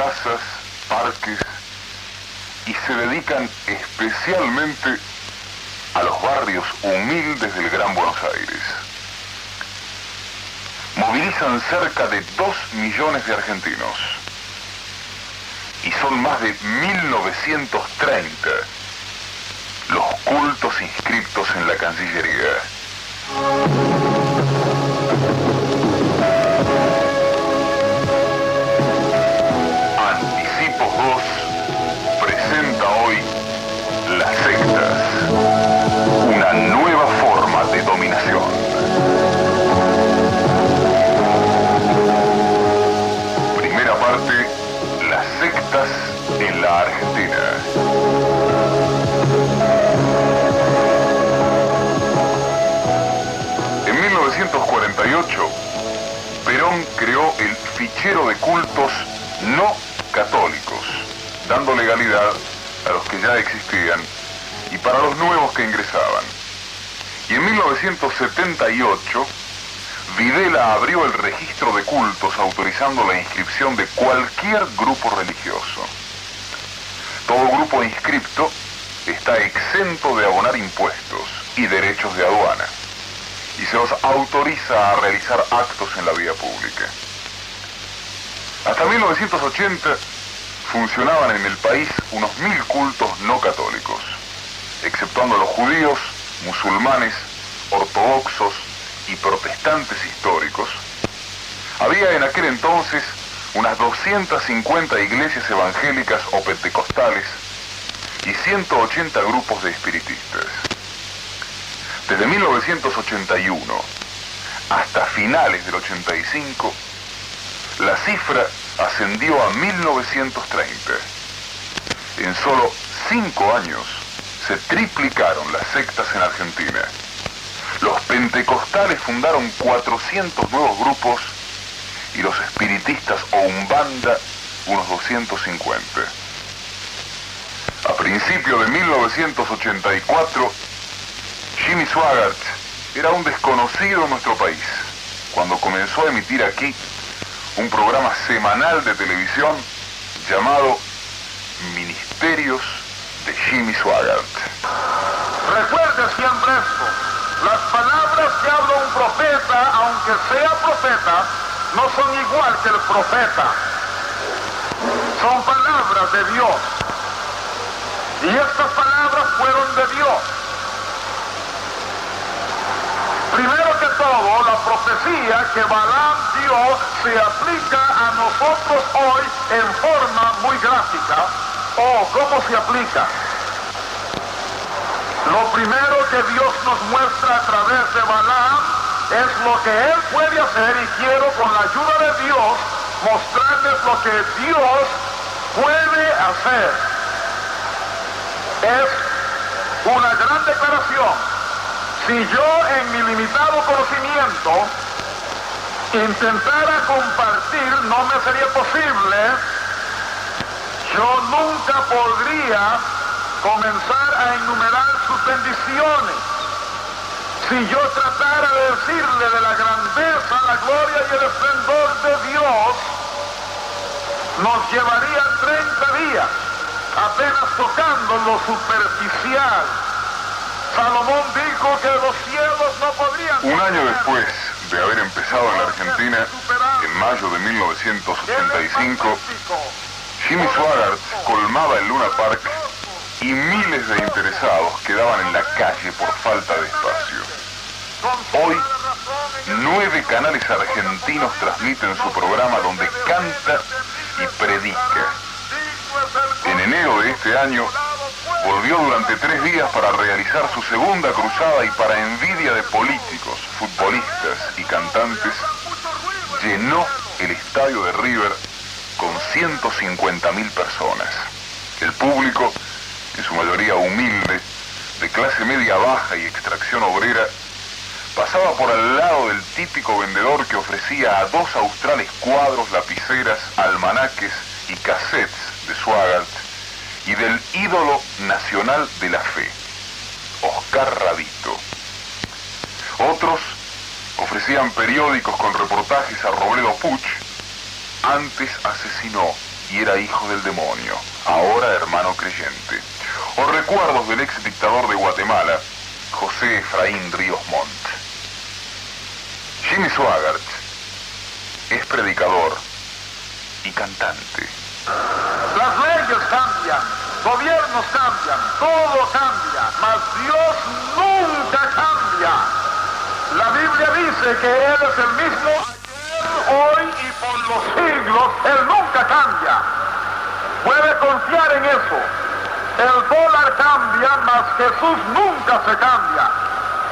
plazas, parques, y se dedican especialmente a los barrios humildes del Gran Buenos Aires. Movilizan cerca de 2 millones de argentinos y son más de 1930 los cultos inscriptos en la Cancillería. Anticipos 2 presenta hoy las sectas, una nueva forma de dominación. Primera parte, las sectas en la Argentina. En 1948, Perón creó el fichero de cultos no católicos, dando legalidad a los que ya existían y para los nuevos que ingresaban. Y en 1978, Videla abrió el registro de cultos autorizando la inscripción de cualquier grupo religioso. Todo grupo inscripto está exento de abonar impuestos y derechos de aduana, y se los autoriza a realizar actos en la vía pública. Hasta 1980 funcionaban en el país unos 1000 cultos no católicos, exceptuando los judíos, musulmanes, ortodoxos y protestantes históricos. Había en aquel entonces unas 250 iglesias evangélicas o pentecostales y 180 grupos de espiritistas. Desde 1981 hasta finales del 85, la cifra ascendió a 1930. En solo 5 años se triplicaron las sectas en Argentina. Los pentecostales fundaron 400 nuevos grupos y los espiritistas o umbanda unos 250. A principios de 1984, Jimmy Swaggart era un desconocido en nuestro país cuando comenzó a emitir aquí un programa semanal de televisión llamado Ministerios de Jimmy Swaggart. Recuerde siempre esto: las palabras que habla un profeta, aunque sea profeta, no son igual que el profeta. Son palabras de Dios. Y estas palabras fueron de Dios. Primero que todo, la profecía que Balaam dio se aplica a nosotros hoy en forma muy gráfica. ¿Cómo se aplica? Lo primero que Dios nos muestra a través de Balaam es lo que Él puede hacer, y quiero con la ayuda de Dios mostrarles lo que Dios puede hacer. Es una gran declaración. Si yo en mi limitado conocimiento intentara compartir, no me sería posible. Yo nunca podría comenzar a enumerar sus bendiciones. Si yo tratara de decirle de la grandeza, la gloria y el esplendor de Dios, nos llevaría 30 días, apenas tocando lo superficial. Salomón dijo que los cielos no podrían... Un año después de haber empezado en la Argentina, en mayo de 1985, Jimmy Swaggart colmaba el Luna Park y miles de interesados quedaban en la calle por falta de espacio. Hoy, 9 canales argentinos transmiten su programa donde canta y predica. En enero de este año, volvió durante 3 días para realizar su segunda cruzada y, para envidia de políticos, futbolistas y cantantes, llenó el estadio de River con 150.000 personas. El público, en su mayoría humilde, de clase media baja y extracción obrera, pasaba por al lado del típico vendedor que ofrecía a 2 australes cuadros, lapiceras, almanaques y cassettes de Swaggart, y del ídolo nacional de la fe, Oscar Radito. Otros ofrecían periódicos con reportajes a Robledo Puch. Antes asesinó y era hijo del demonio, ahora hermano creyente. O recuerdos del ex dictador de Guatemala, José Efraín Ríos Montt. Jimmy Swaggart es predicador y cantante. Las leyes cambian, gobiernos cambian, todo cambia, mas Dios nunca cambia. La Biblia dice que Él es el mismo ayer, hoy y por los siglos. Él nunca cambia. Puede confiar en eso. El dólar cambia, mas Jesús nunca se cambia.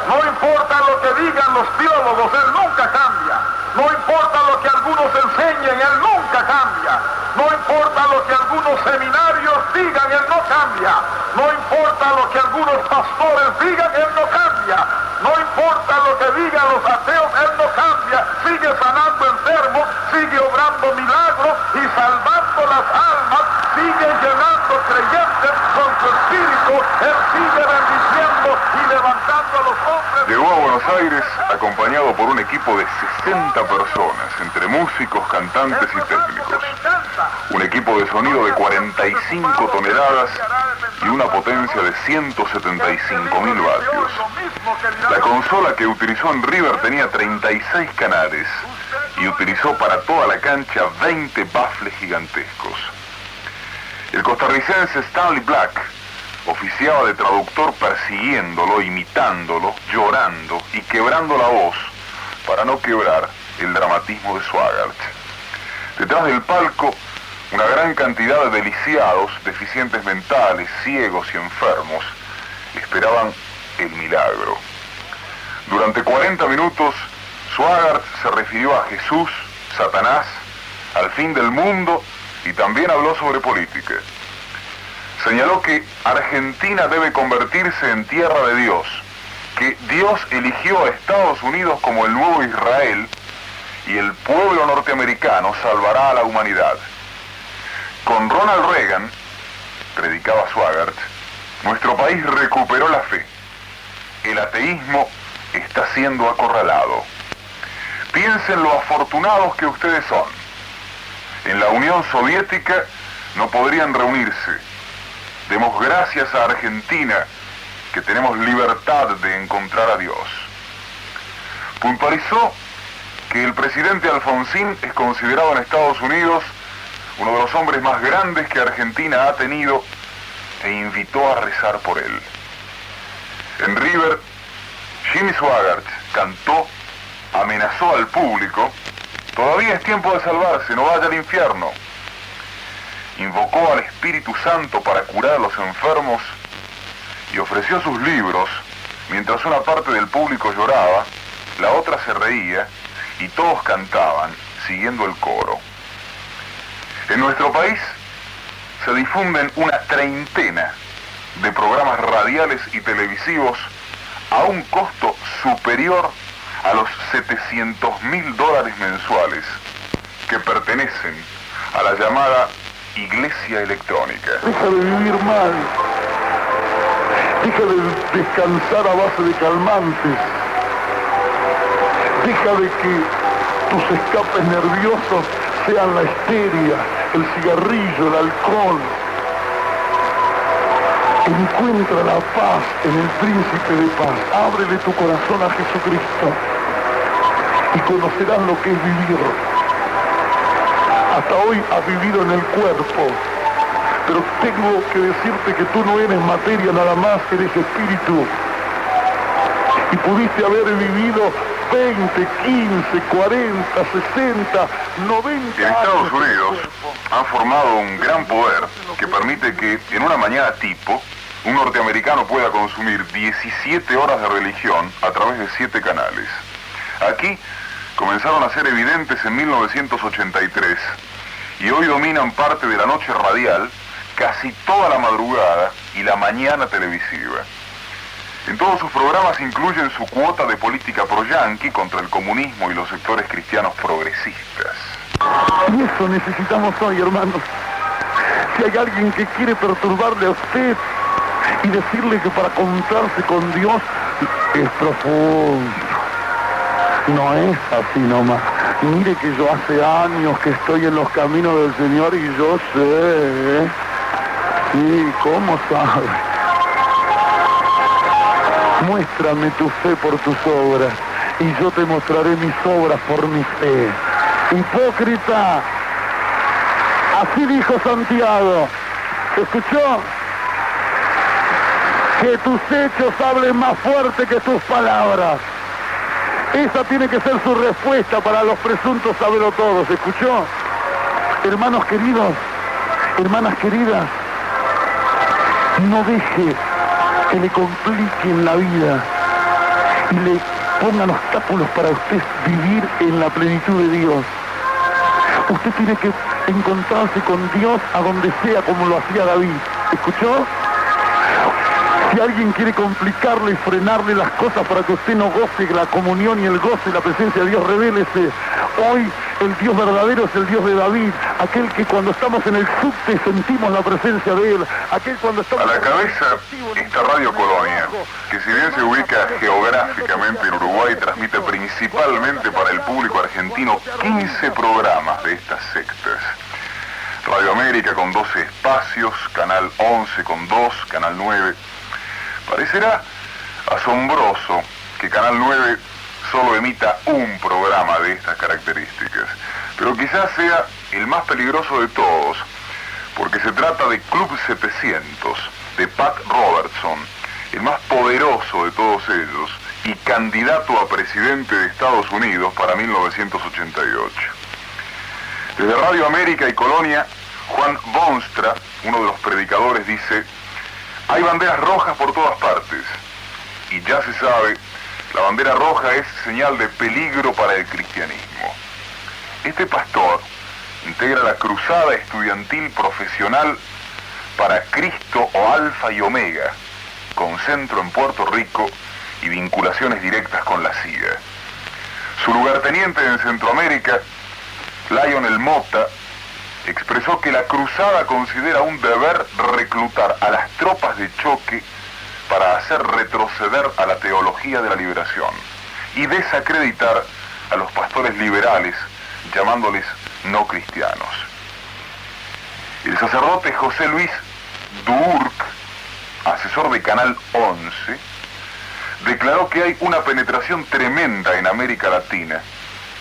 No importa lo que digan los teólogos, Él nunca cambia. No importa lo que algunos enseñen, Él nunca cambia. No importa lo que algunos seminarios digan, Él no cambia. No importa lo que algunos pastores digan, Él no cambia. No importa lo que digan los ateos, Él no cambia. Sigue sanando enfermos, sigue obrando milagros y salvando las almas. Sigue llenando creyentes con su espíritu. Él sigue bendiciendo y levantando a los hombres. Llegó a Buenos Aires acompañado por un equipo de 60 personas, entre músicos, cantantes y técnicos. Un equipo de sonido de 45 toneladas y una potencia de 175.000 vatios. La consola que utilizó en River tenía 36 canales y utilizó para toda la cancha 20 baffles gigantescos. El costarricense Stanley Black oficiaba de traductor persiguiéndolo, imitándolo, llorando y quebrando la voz para no quebrar el dramatismo de Swaggart. Detrás del palco, una gran cantidad de deliciados, deficientes mentales, ciegos y enfermos esperaban el milagro. Durante 40 minutos, Swaggart se refirió a Jesús, Satanás, al fin del mundo y también habló sobre política. Señaló que Argentina debe convertirse en tierra de Dios, que Dios eligió a Estados Unidos como el nuevo Israel y el pueblo norteamericano salvará a la humanidad. Con Ronald Reagan, predicaba Swaggart, nuestro país recuperó la fe. El ateísmo está siendo acorralado. Piensen lo afortunados que ustedes son. En la Unión Soviética no podrían reunirse. Demos gracias a Argentina que tenemos libertad de encontrar a Dios. Puntualizó que el presidente Alfonsín es considerado en Estados Unidos uno de los hombres más grandes que Argentina ha tenido e invitó a rezar por él. En River, Jimmy Swaggart cantó, amenazó al público, todavía es tiempo de salvarse, no vaya al infierno. Invocó al Espíritu Santo para curar a los enfermos y ofreció sus libros, mientras una parte del público lloraba, la otra se reía y todos cantaban, siguiendo el coro. En nuestro país se difunden una treintena de programas radiales y televisivos a un costo superior a los $700.000 mensuales que pertenecen a la llamada Iglesia Electrónica. Deja de vivir mal. Deja de descansar a base de calmantes. Deja de que tus escapes nerviosos sean la histeria, el cigarrillo, el alcohol. Encuentra la paz en el Príncipe de Paz. Ábrele tu corazón a Jesucristo y conocerás lo que es vivir. Hasta hoy has vivido en el cuerpo, pero tengo que decirte que tú no eres materia nada más, eres espíritu. Y pudiste haber vivido 20, 15, 40, 60, 90 En Estados Unidos han formado un gran poder que permite que en una mañana tipo un norteamericano pueda consumir 17 horas de religión a través de 7 canales. Aquí comenzaron a ser evidentes en 1983 y hoy dominan parte de la noche radial, casi toda la madrugada y la mañana televisiva. En todos sus programas incluyen su cuota de política pro-yanqui contra el comunismo y los sectores cristianos progresistas. Y eso necesitamos hoy, hermanos. Si hay alguien que quiere perturbarle a usted y decirle que para encontrarse con Dios es profundo, no es así nomás. Mire que yo hace años que estoy en los caminos del Señor y yo sé. Sí, ¿cómo sabe? Muéstrame tu fe por tus obras y yo te mostraré mis obras por mi fe. Hipócrita, así dijo Santiago. ¿Escuchó? Que tus hechos hablen más fuerte que tus palabras. Esa tiene que ser su respuesta para los presuntos sabelotodos. ¿Escuchó? Hermanos queridos, hermanas queridas, no deje que le compliquen la vida y le pongan obstáculos para usted vivir en la plenitud de Dios. Usted tiene que encontrarse con Dios a donde sea, como lo hacía David. ¿Escuchó? Si alguien quiere complicarle y frenarle las cosas para que usted no goce la comunión y el goce y la presencia de Dios, revélese. Hoy el Dios verdadero es el Dios de David, aquel que cuando estamos en el subte sentimos la presencia de Él, aquel cuando estamos... A la cabeza está Radio Colonia, que si bien se ubica geográficamente en Uruguay, transmite principalmente para el público argentino 15 programas de estas sectas. Radio América con 12 espacios, Canal 11 con 2, Canal 9... Parecerá asombroso que Canal 9 solo emita un programa de estas características, pero quizás sea el más peligroso de todos, porque se trata de Club 700, de Pat Robertson, el más poderoso de todos ellos y candidato a presidente de Estados Unidos para 1988. Desde Radio América y Colonia, Juan Bonstra, uno de los predicadores, dice: hay banderas rojas por todas partes, y ya se sabe, la bandera roja es señal de peligro para el cristianismo. Este pastor integra la Cruzada Estudiantil Profesional para Cristo o Alfa y Omega, con centro en Puerto Rico y vinculaciones directas con la CIA. Su lugarteniente en Centroamérica, Lionel Mota, expresó que la cruzada considera un deber reclutar a las tropas de choque para hacer retroceder a la teología de la liberación y desacreditar a los pastores liberales, llamándoles no cristianos. El sacerdote José Luis Durk, asesor de Canal 11, declaró que hay una penetración tremenda en América Latina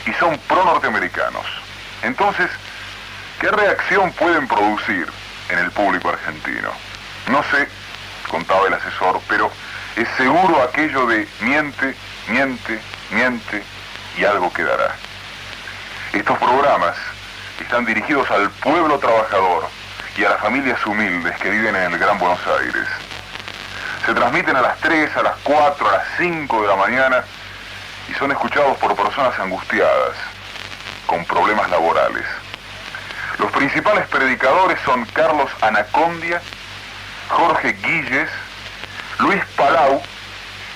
y son pro-norteamericanos. Entonces, ¿qué reacción pueden producir en el público argentino? No sé, contaba el asesor, pero es seguro aquello de miente, miente, miente y algo quedará. Estos programas están dirigidos al pueblo trabajador y a las familias humildes que viven en el Gran Buenos Aires. Se transmiten a las 3, a las 4, a las 5 de la mañana y son escuchados por personas angustiadas, con problemas laborales. Los principales predicadores son Carlos Anacondia, Jorge Guilles, Luis Palau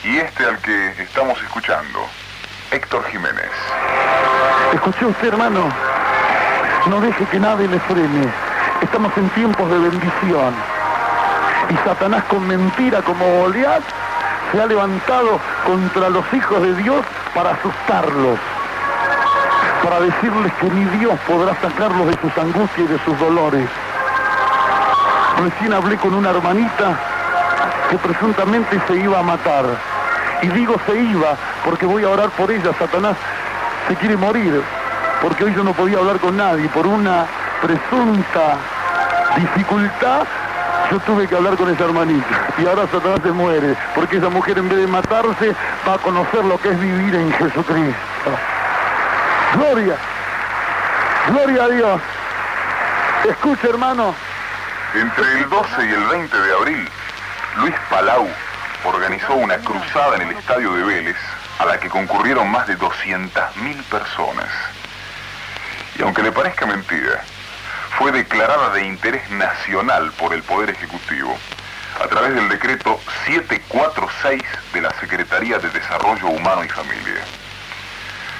y este al que estamos escuchando, Héctor Jiménez. Escuché usted, hermano, no deje que nadie le frene. Estamos en tiempos de bendición. Y Satanás, con mentira como Goliat, se ha levantado contra los hijos de Dios para asustarlos, para decirles que ni Dios podrá sacarlos de sus angustias y de sus dolores. Recién hablé con una hermanita que presuntamente se iba a matar. Y digo se iba porque voy a orar por ella. Satanás se quiere morir, porque hoy yo no podía hablar con nadie. Por una presunta dificultad, yo tuve que hablar con esa hermanita. Y ahora Satanás se muere, porque esa mujer, en vez de matarse, va a conocer lo que es vivir en Jesucristo. Gloria, gloria a Dios. Escucha, hermano. Entre el 12 y el 20 de abril, Luis Palau organizó una cruzada en el estadio de Vélez, a la que concurrieron más de 200.000 personas. Y aunque le parezca mentira, fue declarada de interés nacional por el Poder Ejecutivo, a través del decreto 746 de la Secretaría de Desarrollo Humano y Familia.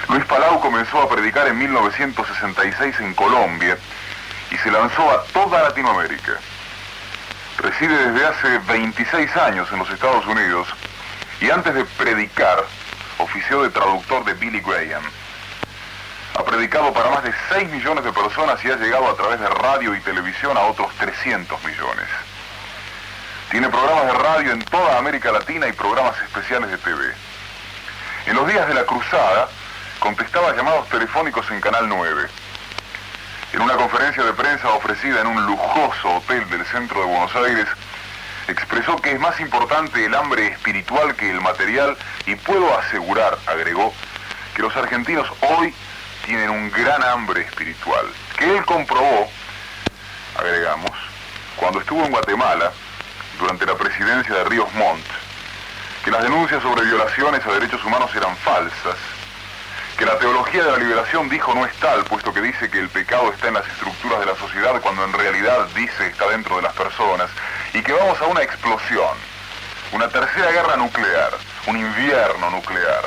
Luis Palau comenzó a predicar en 1966 en Colombia y se lanzó a toda Latinoamérica. Reside desde hace 26 años en los Estados Unidos y antes de predicar, ofició de traductor de Billy Graham. Ha predicado para más de 6 millones de personas y ha llegado a través de radio y televisión a otros 300 millones. Tiene programas de radio en toda América Latina y programas especiales de TV. En los días de la cruzada, contestaba llamados telefónicos en Canal 9. En una conferencia de prensa ofrecida en un lujoso hotel del centro de Buenos Aires, expresó que es más importante el hambre espiritual que el material y puedo asegurar, agregó, que los argentinos hoy tienen un gran hambre espiritual, que él comprobó, agregamos, cuando estuvo en Guatemala durante la presidencia de Ríos Montt, que las denuncias sobre violaciones a derechos humanos eran falsas, que la teología de la liberación dijo no es tal, puesto que dice que el pecado está en las estructuras de la sociedad cuando en realidad dice está dentro de las personas, y que vamos a una explosión, una tercera guerra nuclear, un invierno nuclear.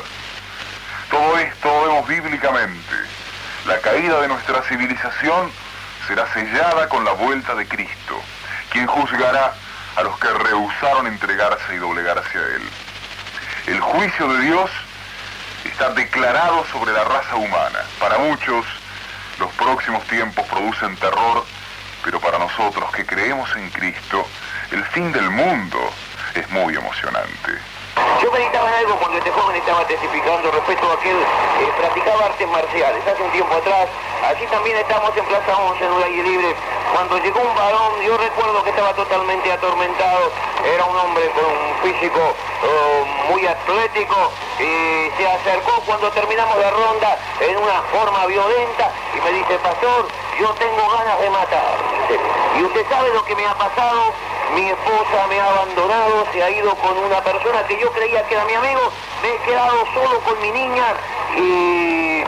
Todo esto vemos bíblicamente. La caída de nuestra civilización será sellada con la vuelta de Cristo, quien juzgará a los que rehusaron entregarse y doblegarse a Él. El juicio de Dios está declarado sobre la raza humana. Para muchos, los próximos tiempos producen terror, pero para nosotros que creemos en Cristo, el fin del mundo es muy emocionante. Yo meditaba en algo cuando este joven estaba testificando respecto a que él practicaba artes marciales. Hace un tiempo atrás, allí también estábamos en Plaza 11, en un aire libre, cuando llegó un varón, yo recuerdo que estaba totalmente atormentado, era un hombre con un físico muy atlético, y se acercó cuando terminamos la ronda en una forma violenta y me dice, pastor, yo tengo ganas de matar. Y usted sabe lo que me ha pasado. Mi esposa me ha abandonado, se ha ido con una persona que yo creía que era mi amigo, me he quedado solo con mi niña y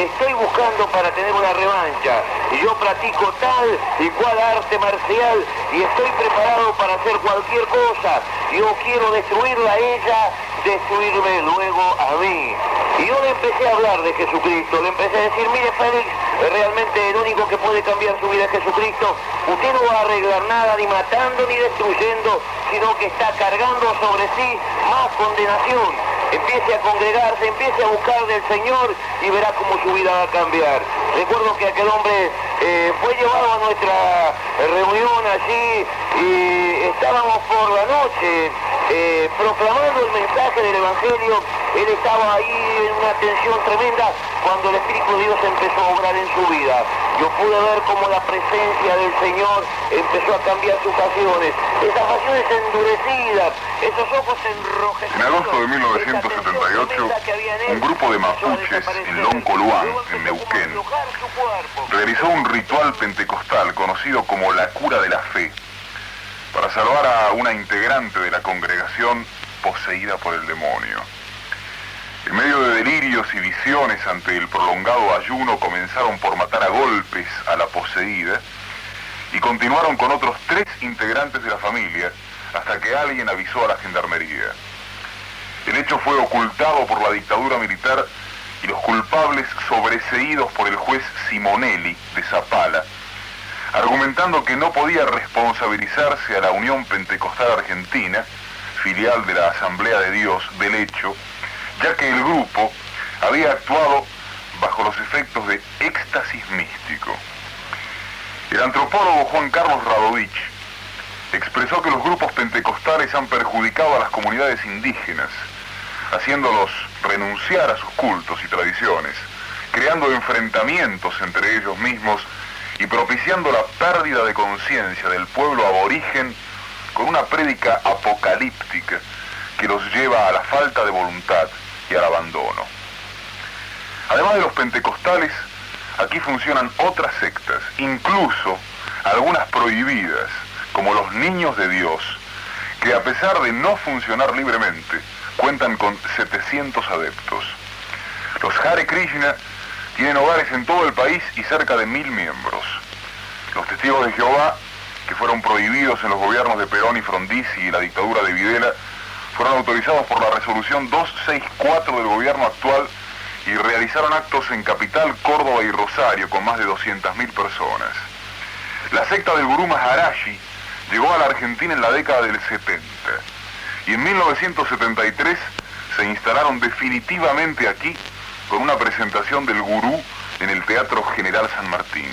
estoy buscando para tener una revancha. Yo practico tal y cual arte marcial y estoy preparado para hacer cualquier cosa. Yo quiero destruirla a ella, destruirme luego a mí. Y yo le empecé a hablar de Jesucristo, le empecé a decir, mire Félix, realmente el único que puede cambiar su vida es Jesucristo. Usted no va a arreglar nada ni matando ni destruyendo, sino que está cargando sobre sí más condenación. Empiece a congregarse, empiece a buscar del Señor y verá cómo su vida va a cambiar. Recuerdo que aquel hombre fue llevado a nuestra reunión allí y estábamos por la noche proclamando el mensaje del Evangelio. Él estaba ahí en una tensión tremenda cuando el Espíritu de Dios empezó a obrar en su vida. Yo pude ver cómo la presencia del Señor empezó a cambiar sus pasiones, esas pasiones endurecidas, esos ojos enrojecidos. En agosto de 1978, un grupo de mapuches en Loncoluán, en Neuquén, realizó un ritual pentecostal conocido como la cura de la fe, para salvar a una integrante de la congregación poseída por el demonio. En medio de delirios y visiones ante el prolongado ayuno, comenzaron por matar a golpes a la poseída y continuaron con otros 3 integrantes de la familia hasta que alguien avisó a la gendarmería. El hecho fue ocultado por la dictadura militar y los culpables sobreseídos por el juez Simonelli de Zapala, argumentando que no podía responsabilizarse a la Unión Pentecostal Argentina, filial de la Asamblea de Dios, del hecho, ya que el grupo había actuado bajo los efectos de éxtasis místico. El antropólogo Juan Carlos Radovich expresó que los grupos pentecostales han perjudicado a las comunidades indígenas, haciéndolos renunciar a sus cultos y tradiciones, creando enfrentamientos entre ellos mismos y propiciando la pérdida de conciencia del pueblo aborigen con una prédica apocalíptica que los lleva a la falta de voluntad y al abandono. Además de los pentecostales, aquí funcionan otras sectas, incluso algunas prohibidas, como los Niños de Dios, que a pesar de no funcionar libremente, cuentan con 700 adeptos. Los Hare Krishna tienen hogares en todo el país y cerca de 1000 miembros. Los Testigos de Jehová, que fueron prohibidos en los gobiernos de Perón y Frondizi y la dictadura de Videla, fueron autorizados por la resolución 264 del gobierno actual y realizaron actos en Capital, Córdoba y Rosario con más de 200.000 personas. La secta del Gurú Maharaji llegó a la Argentina en la década del 70 y en 1973 se instalaron definitivamente aquí con una presentación del Gurú en el Teatro General San Martín.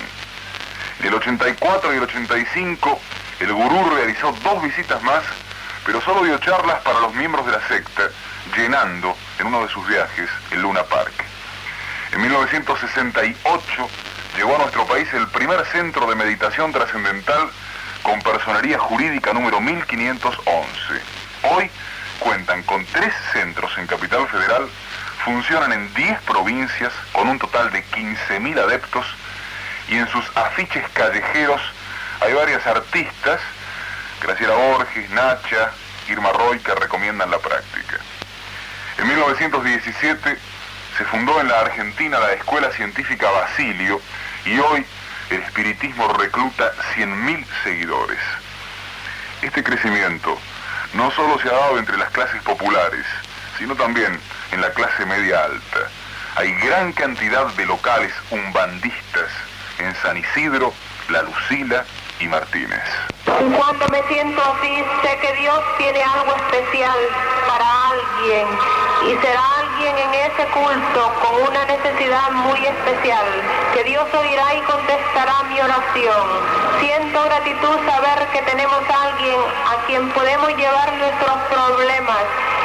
En el 84 y el 85, el Gurú realizó 2 visitas más, pero solo dio charlas para los miembros de la secta, llenando en uno de sus viajes el Luna Park. En 1968 llegó a nuestro país el primer centro de meditación trascendental con personería jurídica número 1511. Hoy cuentan con 3 centros en Capital Federal, funcionan en 10 provincias con un total de 15.000 adeptos y en sus afiches callejeros hay varias artistas, Graciela Borges, Nacha, Irma Roy, que recomiendan la práctica. En 1917 se fundó en la Argentina la Escuela Científica Basilio y hoy el espiritismo recluta 100.000 seguidores. Este crecimiento no solo se ha dado entre las clases populares, sino también en la clase media alta. Hay gran cantidad de locales umbandistas en San Isidro, La Lucila y Martínez. Cuando me siento así, sé que Dios tiene algo especial para alguien y será alguien en ese culto con una necesidad muy especial, que Dios oirá y contestará mi oración. Siento gratitud saber que tenemos a alguien a quien podemos llevar nuestros problemas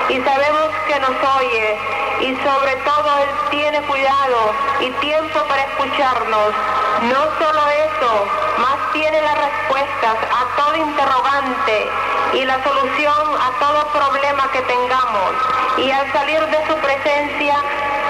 y sabemos que nos oye y sobre todo Él tiene cuidado y tiempo para escucharnos. No solo eso, más tiene las respuestas a todo interrogante y la solución a todo problema que tengamos. Y al salir de su presencia,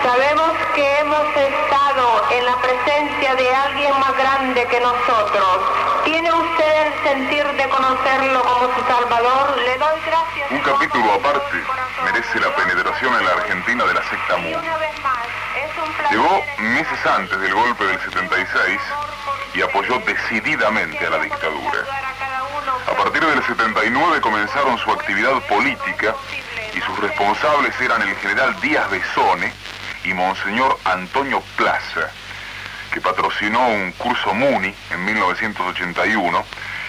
sabemos que hemos estado en la presencia de alguien más grande que nosotros. ¿Tiene usted el sentir de conocerlo como su Salvador? Le doy gracias. Un capítulo aparte merece la penetración en la Argentina de la secta Moon. Llegó meses antes del golpe del 76 y apoyó decididamente a la dictadura. A partir del 79 comenzaron su actividad política y sus responsables eran el general Díaz Besone y Monseñor Antonio Plaza, que patrocinó un curso MUNI en 1981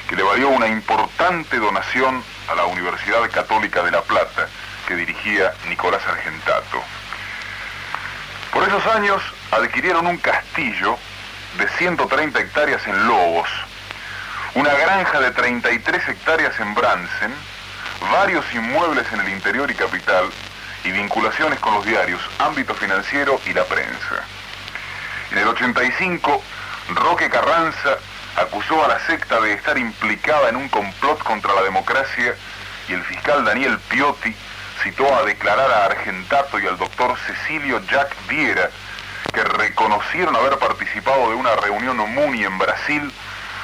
que le valió una importante donación a la Universidad Católica de La Plata que dirigía Nicolás Argentato. Por esos años adquirieron un castillo de 130 hectáreas en Lobos, una granja de 33 hectáreas en Bransen, varios inmuebles en el interior y capital y vinculaciones con los diarios Ámbito Financiero y La Prensa. En el 85, Roque Carranza acusó a la secta de estar implicada en un complot contra la democracia y el fiscal Daniel Piotti citó a declarar a Argentato y al doctor Cecilio Jack Viera, que reconocieron haber participado de una reunión MUNI en Brasil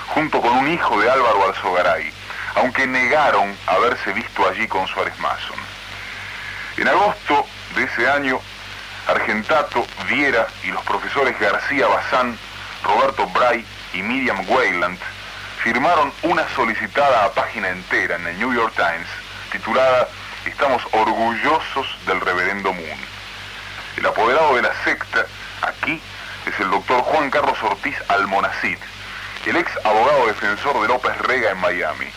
junto con un hijo de Álvaro Alzogaray, aunque negaron haberse visto allí con Suárez Mason. En agosto de ese año, Argentato, Viera y los profesores García Bazán, Roberto Bray y Miriam Weyland firmaron una solicitada página entera en el New York Times titulada "Estamos orgullosos del reverendo Moon". El apoderado de la secta aquí es el doctor Juan Carlos Ortiz Almonacid, el ex abogado defensor de López Rega en Miami.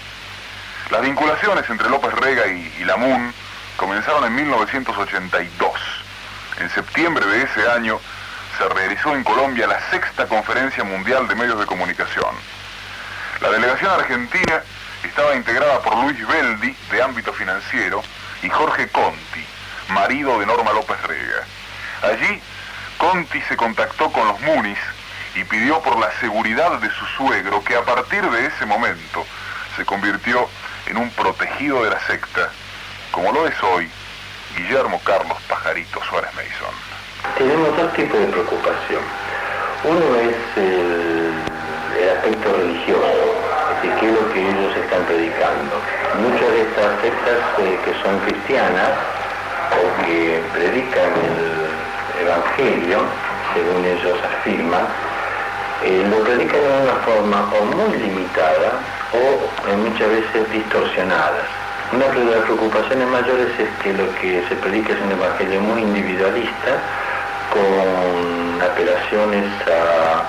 Las vinculaciones entre López Rega y la Moon comenzaron en 1982. En septiembre de ese año se realizó en Colombia la 6ª Conferencia Mundial de Medios de Comunicación. La delegación argentina estaba integrada por Luis Beldi, de Ámbito Financiero, y Jorge Conti, marido de Norma López Rega. Allí, Conti se contactó con los Munis y pidió por la seguridad de su suegro, que a partir de ese momento se convirtió en un protegido de la secta, como lo es hoy Guillermo Carlos Pajarito Suárez Mason. Tenemos dos tipos de preocupación. Uno es el aspecto religioso, es decir, qué es lo que ellos están predicando. Muchas de estas sectas que son cristianas o que predican el evangelio, según ellos afirman, lo predican de una forma o muy limitada o muchas veces distorsionadas. Una de las preocupaciones mayores es que lo que se predica es un evangelio muy individualista, con apelaciones a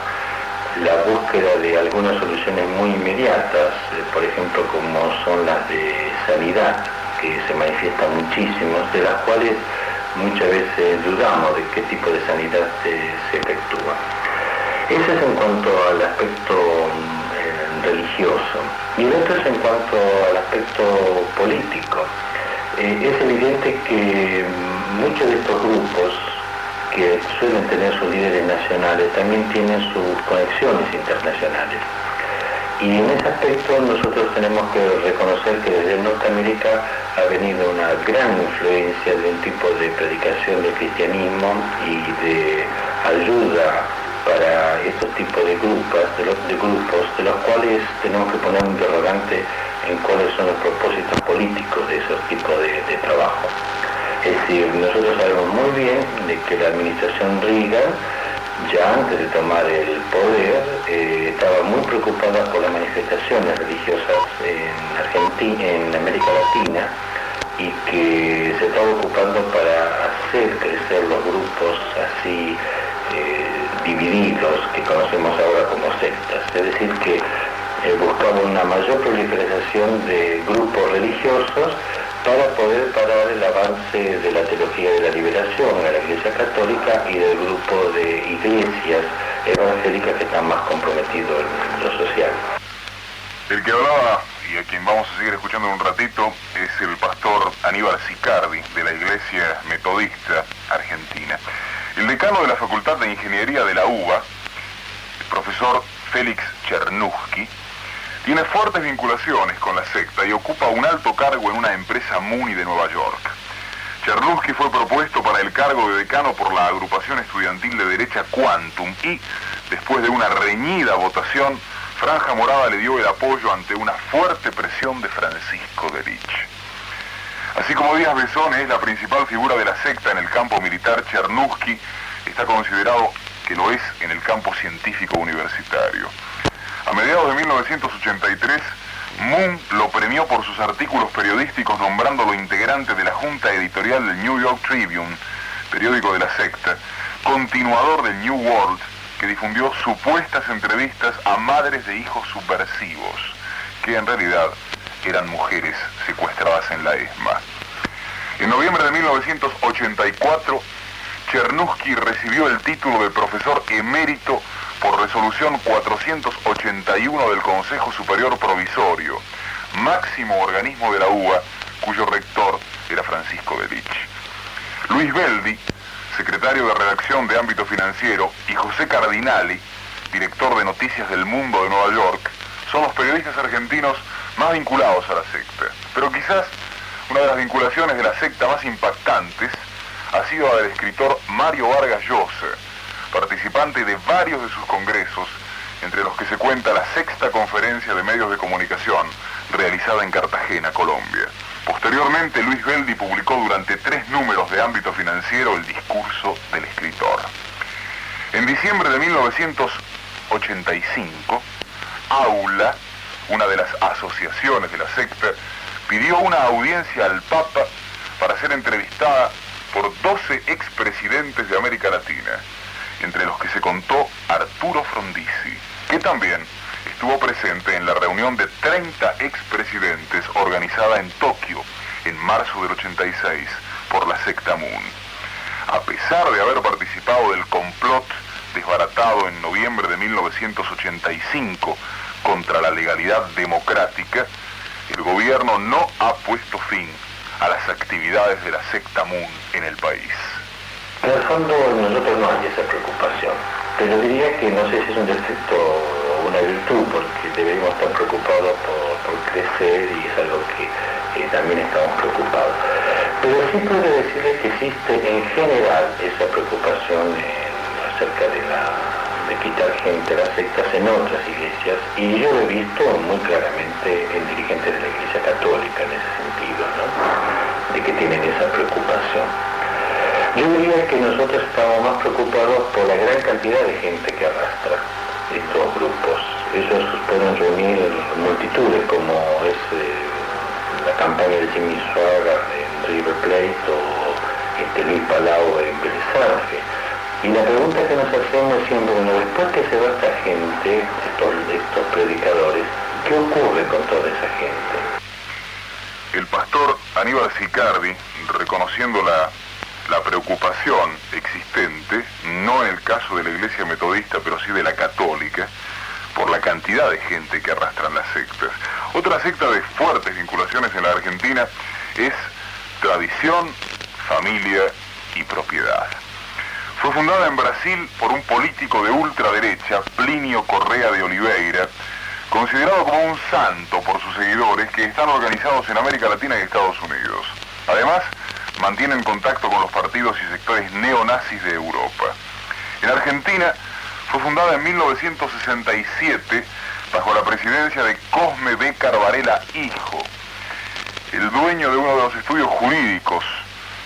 la búsqueda de algunas soluciones muy inmediatas, por ejemplo como son las de sanidad, que se manifiestan muchísimos, de las cuales muchas veces dudamos de qué tipo de sanidad se efectúa. Eso es en cuanto al aspecto religioso. Y el otro es en cuanto al aspecto político. Es evidente que muchos de estos grupos que suelen tener sus líderes nacionales también tienen sus conexiones internacionales. Y en ese aspecto nosotros tenemos que reconocer que desde Norteamérica ha venido una gran influencia de un tipo de predicación del cristianismo y de ayuda para estos tipos de grupos, de los cuales tenemos que poner un interrogante en cuáles son los propósitos políticos de esos tipos de trabajo. Es decir, nosotros sabemos muy bien de que la administración Reagan, ya antes de tomar el poder, estaba muy preocupada por las manifestaciones religiosas en Argentina, en América Latina, y que se estaba ocupando para hacer crecer los grupos así divididos que conocemos ahora como sectas. Es decir, que buscaba una mayor proliferación de grupos religiosos para poder parar el avance de la teología de la liberación a la Iglesia Católica y del grupo de iglesias evangélicas que están más comprometidos en lo social. El que hablaba, y a quien vamos a seguir escuchando en un ratito, es el pastor Aníbal Sicardi, de la Iglesia Metodista Argentina. El decano de la Facultad de Ingeniería de la UBA, el profesor Félix Chernusky, tiene fuertes vinculaciones con la secta y ocupa un alto cargo en una empresa Muni de Nueva York. Chernusky fue propuesto para el cargo de decano por la agrupación estudiantil de derecha Quantum y, después de una reñida votación, Franja Morada le dio el apoyo ante una fuerte presión de Francisco Derich. Así como Díaz Besón es la principal figura de la secta en el campo militar, Chernusky está considerado que lo es en el campo científico universitario. A mediados de 1983, Moon lo premió por sus artículos periodísticos nombrándolo integrante de la junta editorial del New York Tribune, periódico de la secta, continuador del New World, que difundió supuestas entrevistas a madres de hijos subversivos, que en realidad eran mujeres secuestradas en la ESMA. En noviembre de 1984, Chernusky recibió el título de profesor emérito por resolución 481 del Consejo Superior Provisorio, máximo organismo de la UBA, cuyo rector era Francisco Derich. Luis Beldi, secretario de redacción de Ámbito Financiero, y José Cardinali, director de Noticias del Mundo de Nueva York, son los periodistas argentinos más vinculados a la secta. Pero quizás una de las vinculaciones de la secta más impactantes ha sido la del escritor Mario Vargas Llosa, participante de varios de sus congresos, entre los que se cuenta la 6ª Conferencia de Medios de Comunicación, realizada en Cartagena, Colombia. Posteriormente, Luis Beldi publicó durante 3 números de Ámbito Financiero el discurso del escritor. En diciembre de 1985, Aula, una de las asociaciones de la secta, pidió una audiencia al Papa para ser entrevistada por 12 expresidentes de América Latina, entre los que se contó Arturo Frondizi, que también estuvo presente en la reunión de 30 expresidentes organizada en Tokio en marzo del 86 por la secta Moon. A pesar de haber participado del complot desbaratado en noviembre de 1985 contra la legalidad democrática, el gobierno no ha puesto fin a las actividades de la secta Moon en el país. En el fondo nosotros no hay esa preocupación, pero diría que no sé si es un defecto o una virtud, porque deberíamos estar preocupados por crecer y es algo que también estamos preocupados. Pero sí puedo decirles que existe en general esa preocupación acerca de quitar gente a las sectas en otras iglesias, y yo lo he visto muy claramente en dirigentes de la Iglesia Católica en ese sentido, ¿no? De que tienen esa preocupación. Yo diría que nosotros estamos más preocupados por la gran cantidad de gente que arrastra estos grupos. Ellos pueden reunir multitudes, como es la campaña de Jimmy Swaggart en River Plate o Luis Palau en Vélez Sarsfield. Y la pregunta que nos hacemos siempre, bueno, después que se va esta gente, estos predicadores, ¿qué ocurre con toda esa gente? El pastor Aníbal Sicardi, reconociendo la la preocupación existente, no en el caso de la Iglesia Metodista, pero sí de la Católica, por la cantidad de gente que arrastran las sectas. Otra secta de fuertes vinculaciones en la Argentina es tradición, familia y propiedad. Fue fundada en Brasil por un político de ultraderecha, Plinio Correa de Oliveira, considerado como un santo por sus seguidores, que están organizados en América Latina y Estados Unidos. Además, mantienen contacto con los partidos y sectores neonazis de Europa. En Argentina, fue fundada en 1967 bajo la presidencia de Cosme Béccar Varela Hijo, el dueño de uno de los estudios jurídicos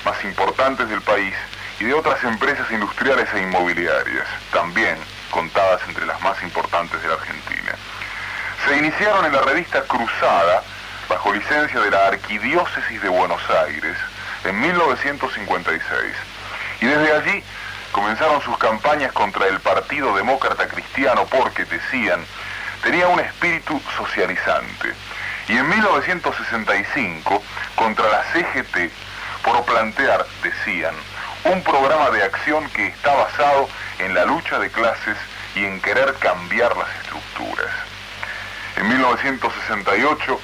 más importantes del país y de otras empresas industriales e inmobiliarias, también contadas entre las más importantes de la Argentina. Se iniciaron en la revista Cruzada, bajo licencia de la Arquidiócesis de Buenos Aires, en 1956, y desde allí comenzaron sus campañas contra el Partido Demócrata Cristiano porque, decían, tenía un espíritu socializante, y en 1965 contra la CGT por plantear, decían, un programa de acción que está basado en la lucha de clases y en querer cambiar las estructuras. En 1968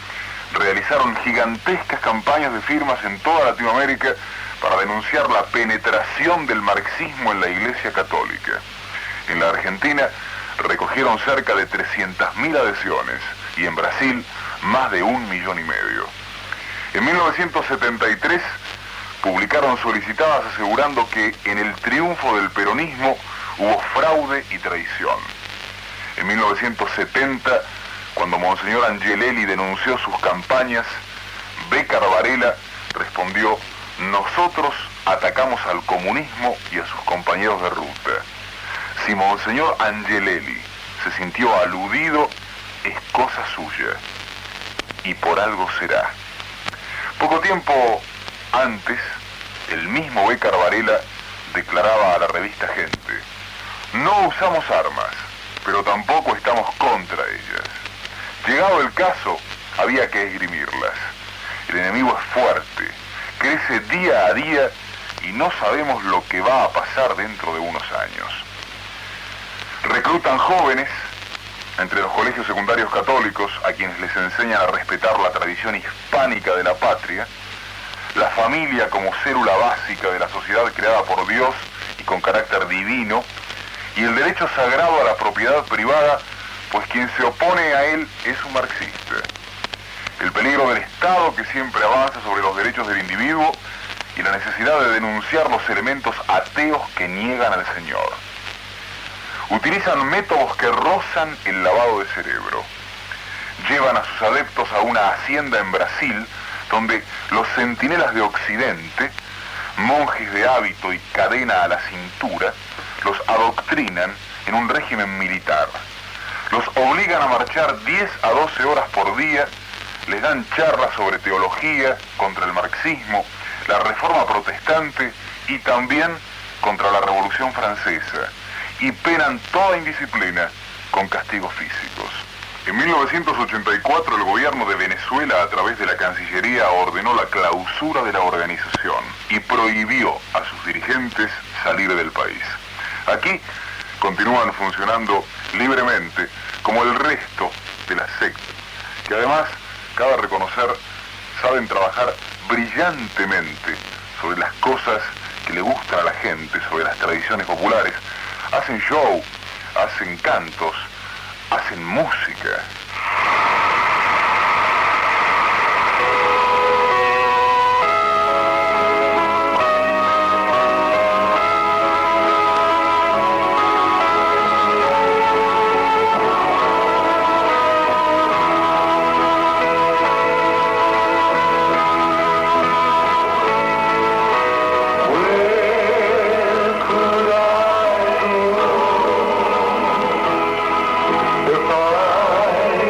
realizaron gigantescas campañas de firmas en toda Latinoamérica para denunciar la penetración del marxismo en la Iglesia Católica. En la Argentina recogieron cerca de 300.000 adhesiones y en Brasil más de 1,5 millones. En 1973 publicaron solicitadas asegurando que en el triunfo del peronismo hubo fraude y traición. En 1970, cuando Monseñor Angelelli denunció sus campañas, Béccar Varela respondió: nosotros atacamos al comunismo y a sus compañeros de ruta. Si Monseñor Angelelli se sintió aludido, es cosa suya, y por algo será. Poco tiempo antes, el mismo Béccar Varela declaraba a la revista Gente: no usamos armas, pero tampoco estamos contra ellas. Llegado el caso, había que esgrimirlas. El enemigo es fuerte, crece día a día y no sabemos lo que va a pasar dentro de unos años. Reclutan jóvenes entre los colegios secundarios católicos a quienes les enseñan a respetar la tradición hispánica de la patria, la familia como célula básica de la sociedad creada por Dios y con carácter divino, y el derecho sagrado a la propiedad privada, pues quien se opone a él es un marxista. El peligro del Estado que siempre avanza sobre los derechos del individuo y la necesidad de denunciar los elementos ateos que niegan al Señor. Utilizan métodos que rozan el lavado de cerebro. Llevan a sus adeptos a una hacienda en Brasil, donde los centinelas de Occidente, monjes de hábito y cadena a la cintura, los adoctrinan en un régimen militar. Los obligan a marchar 10 a 12 horas por día, les dan charlas sobre teología, contra el marxismo, la reforma protestante y también contra la Revolución Francesa, y penan toda indisciplina con castigos físicos. En 1984 el gobierno de Venezuela, a través de la Cancillería, ordenó la clausura de la organización y prohibió a sus dirigentes salir del país. Aquí continúan funcionando libremente como el resto de las sectas, que además, cabe reconocer, saben trabajar brillantemente sobre las cosas que le gustan a la gente, sobre las tradiciones populares. Hacen show, hacen cantos, hacen música. If I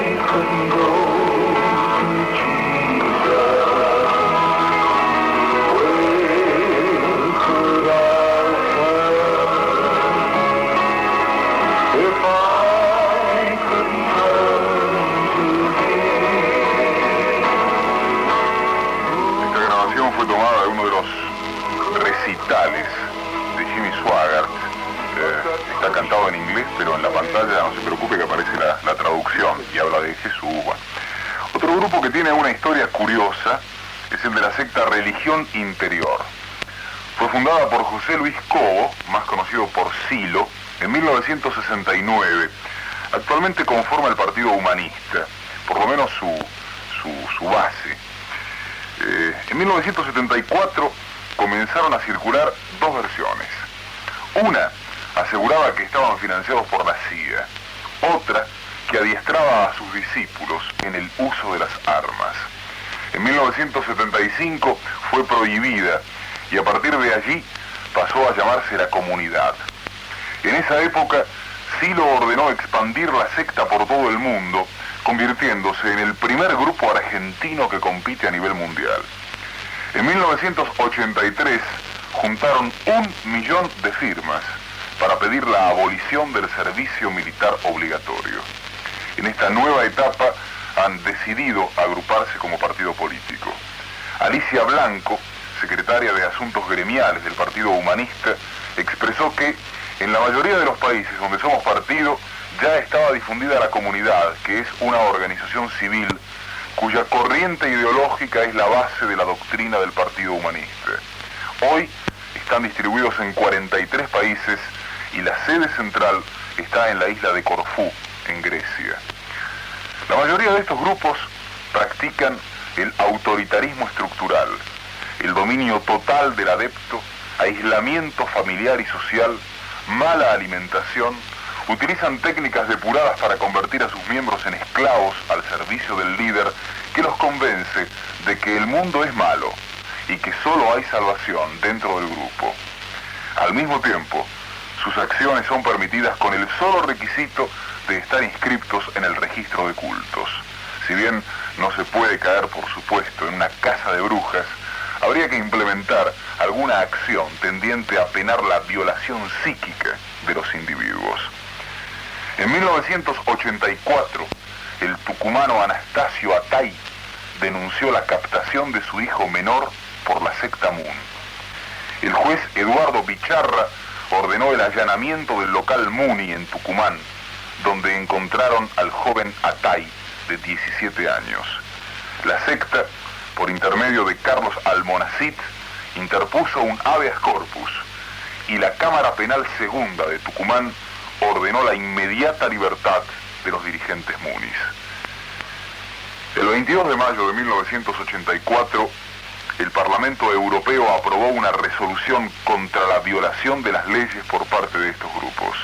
Jesús. Bueno. Otro grupo que tiene una historia curiosa es el de la secta Religión Interior. Fue fundada por José Luis Cobo, más conocido por Silo, en 1969. Actualmente conforma el Partido Humanista, por lo menos su base. En 1974 comenzaron a circular dos versiones. Una aseguraba que estaban financiados por la CIA, otra que adiestraba a sus discípulos en el uso de las armas. En 1975 fue prohibida y a partir de allí pasó a llamarse la Comunidad. En esa época, Silo ordenó expandir la secta por todo el mundo, convirtiéndose en el primer grupo argentino que compite a nivel mundial. En 1983 juntaron 1 millón de firmas para pedir la abolición del servicio militar obligatorio. En esta nueva etapa han decidido agruparse como partido político. Alicia Blanco, secretaria de Asuntos Gremiales del Partido Humanista, expresó que en la mayoría de los países donde somos partido ya estaba difundida la Comunidad, que es una organización civil cuya corriente ideológica es la base de la doctrina del Partido Humanista. Hoy están distribuidos en 43 países y la sede central está en la isla de Corfú, en Grecia. La mayoría de estos grupos practican el autoritarismo estructural, el dominio total del adepto, aislamiento familiar y social, mala alimentación, utilizan técnicas depuradas para convertir a sus miembros en esclavos al servicio del líder que los convence de que el mundo es malo y que solo hay salvación dentro del grupo. Al mismo tiempo, sus acciones son permitidas con el solo requisito de estar inscriptos en el registro de cultos. Si bien no se puede caer, por supuesto, en una casa de brujas, habría que implementar alguna acción tendiente a penar la violación psíquica de los individuos. En 1984, el tucumano Anastasio Atay denunció la captación de su hijo menor por la secta Moon. El juez Eduardo Bicharra ordenó el allanamiento del local Muni en Tucumán, donde encontraron al joven Atay, de 17 años. La secta, por intermedio de Carlos Almonacid, interpuso un habeas corpus y la Cámara Penal Segunda de Tucumán ordenó la inmediata libertad de los dirigentes Munis. El 22 de mayo de 1984, el Parlamento Europeo aprobó una resolución contra la violación de las leyes por parte de estos grupos.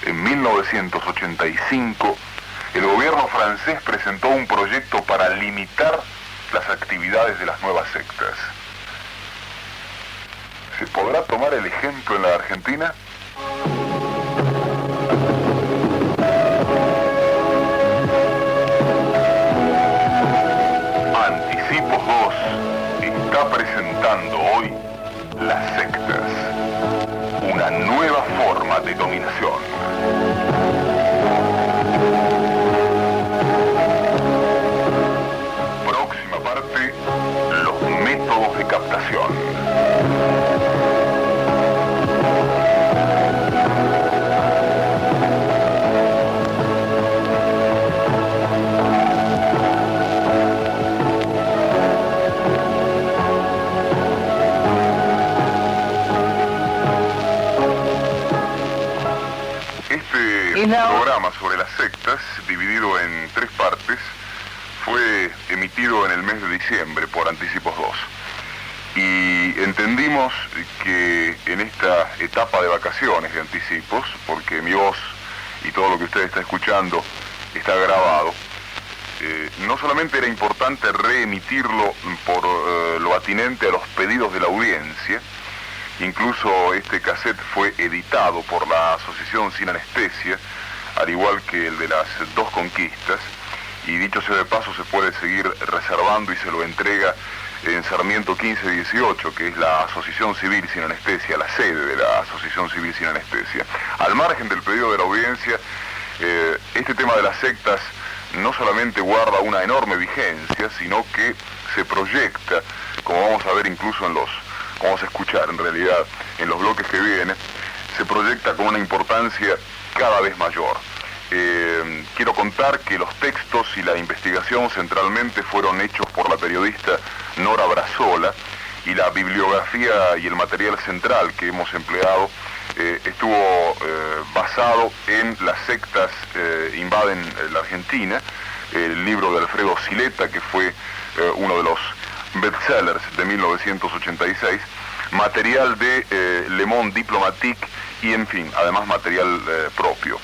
En 1985, el gobierno francés presentó un proyecto para limitar las actividades de las nuevas sectas. ¿Se podrá tomar el ejemplo en la Argentina? Anticipos 2 está presentando hoy las sectas, una nueva forma de dominación. Próxima parte, los métodos de captación. Programa sobre las sectas, dividido en 3 partes, fue emitido en el mes de diciembre por Anticipos 2. Y entendimos que en esta etapa de vacaciones de Anticipos, porque mi voz y todo lo que usted está escuchando está grabado, no solamente era importante reemitirlo por lo atinente a los pedidos de la audiencia, incluso este cassette fue editado por la Asociación Sin Anestesia, al igual que el de las 2 conquistas, y dicho sea de paso se puede seguir reservando y se lo entrega en Sarmiento 1518, que es la Asociación Civil Sin Anestesia, la sede de la Asociación Civil Sin Anestesia. Al margen del pedido de la audiencia, este tema de las sectas no solamente guarda una enorme vigencia, sino que se proyecta, como vamos a ver incluso vamos a escuchar en realidad en los bloques que vienen, se proyecta con una importancia cada vez mayor. Quiero contar notar que los textos y la investigación centralmente fueron hechos por la periodista Nora Brazola, y la bibliografía y el material central que hemos empleado estuvo basado en Las sectas invaden la Argentina, el libro de Alfredo Sileta, que fue uno de los bestsellers de 1986, material de Le Monde Diplomatique y, en fin, además material propio.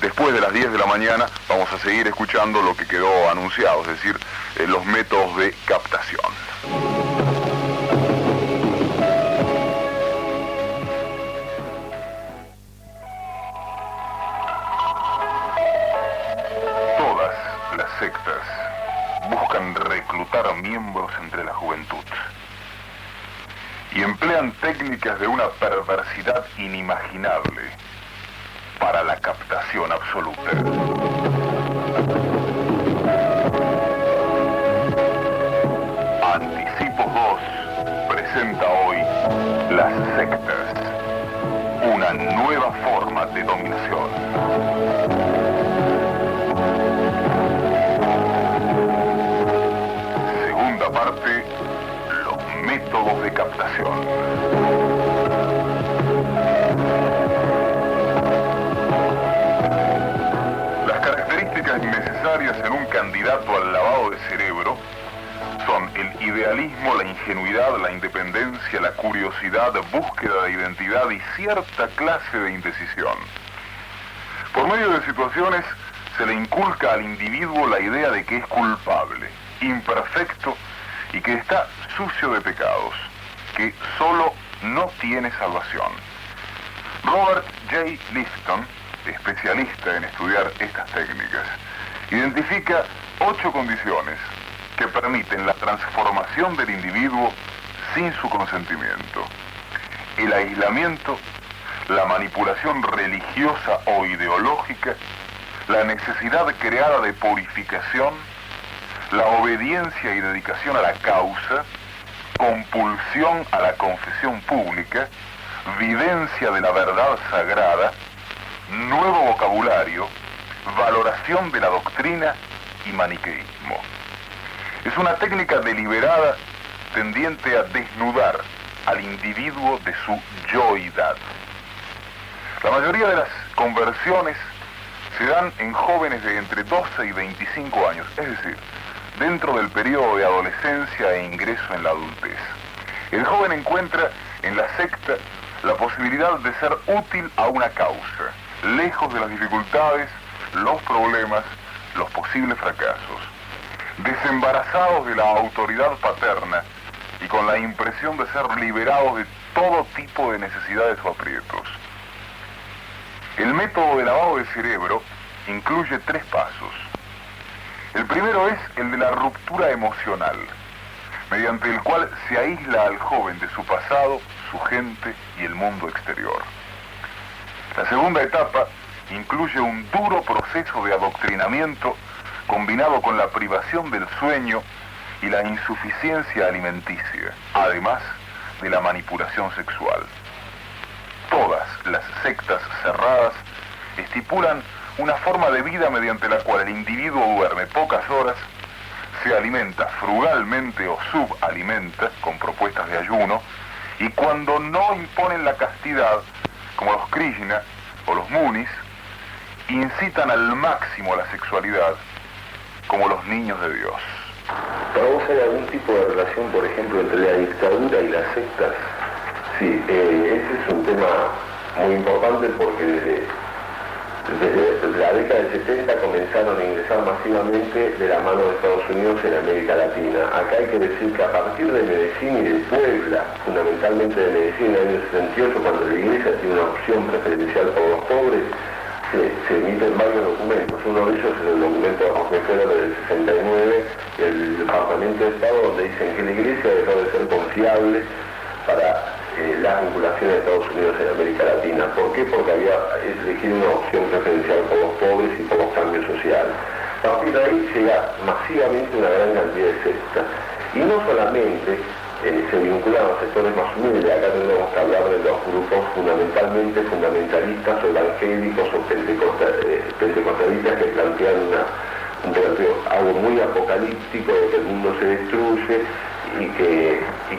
Después de las 10 de la mañana vamos a seguir escuchando lo que quedó anunciado, es decir, los métodos de captación. Todas las sectas buscan reclutar miembros entre la juventud y emplean técnicas de una perversidad inimaginable para la captación absoluta. Anticipos 2 presenta hoy las sectas, una nueva forma de dominación. Segunda parte, los métodos de captación. Necesarias en un candidato al lavado de cerebro son el idealismo, la ingenuidad, la independencia, la curiosidad, búsqueda de identidad y cierta clase de indecisión. Por medio de situaciones se le inculca al individuo la idea de que es culpable, imperfecto y que está sucio de pecados, que solo no tiene salvación. Robert J. Lifton, especialista en estudiar estas técnicas, identifica 8 condiciones que permiten la transformación del individuo sin su consentimiento: el aislamiento, la manipulación religiosa o ideológica, la necesidad creada de purificación, la obediencia y dedicación a la causa, compulsión a la confesión pública, videncia de la verdad sagrada, nuevo vocabulario, valoración de la doctrina y maniqueísmo. Es una técnica deliberada tendiente a desnudar al individuo de su yoidad. La mayoría de las conversiones se dan en jóvenes de entre 12 y 25 años, es decir, dentro del periodo de adolescencia e ingreso en la adultez. El joven encuentra en la secta la posibilidad de ser útil a una causa, lejos de las dificultades, los problemas, los posibles fracasos, desembarazados de la autoridad paterna y con la impresión de ser liberados de todo tipo de necesidades o aprietos. El método de lavado de cerebro incluye 3 pasos. El primero es el de la ruptura emocional, mediante el cual se aísla al joven de su pasado, su gente y el mundo exterior. La segunda etapa incluye un duro proceso de adoctrinamiento combinado con la privación del sueño y la insuficiencia alimenticia, además de la manipulación sexual. Todas las sectas cerradas estipulan una forma de vida mediante la cual el individuo duerme pocas horas, se alimenta frugalmente o subalimenta con propuestas de ayuno, y cuando no imponen la castidad, como los Krishna o los Munis, incitan al máximo a la sexualidad, como los niños de Dios. ¿Para vos hay algún tipo de relación, por ejemplo, entre la dictadura y las sectas? Sí, ese es un tema muy importante porque desde la década del 70 comenzaron a ingresar masivamente de la mano de Estados Unidos en América Latina. Acá hay que decir que a partir de Medellín y de Puebla, fundamentalmente de Medellín en el año 78, cuando la Iglesia tiene una opción preferencial por los pobres, se emiten varios documentos. Uno de ellos es el documento de Rockefeller del 69 del Departamento de Estado, donde dicen que la Iglesia dejó de ser confiable para las vinculaciones de Estados Unidos en América Latina. ¿Por qué? Porque había elegido una opción preferencial por los pobres y por los cambios sociales. A partir de ahí llega masivamente una gran cantidad de sectas. Y no solamente se vinculan a los sectores más humildes. Acá tendremos que hablar de los grupos fundamentalmente fundamentalistas o evangélicos o pentecostalistas que plantean una muy apocalíptico de que el mundo se destruye y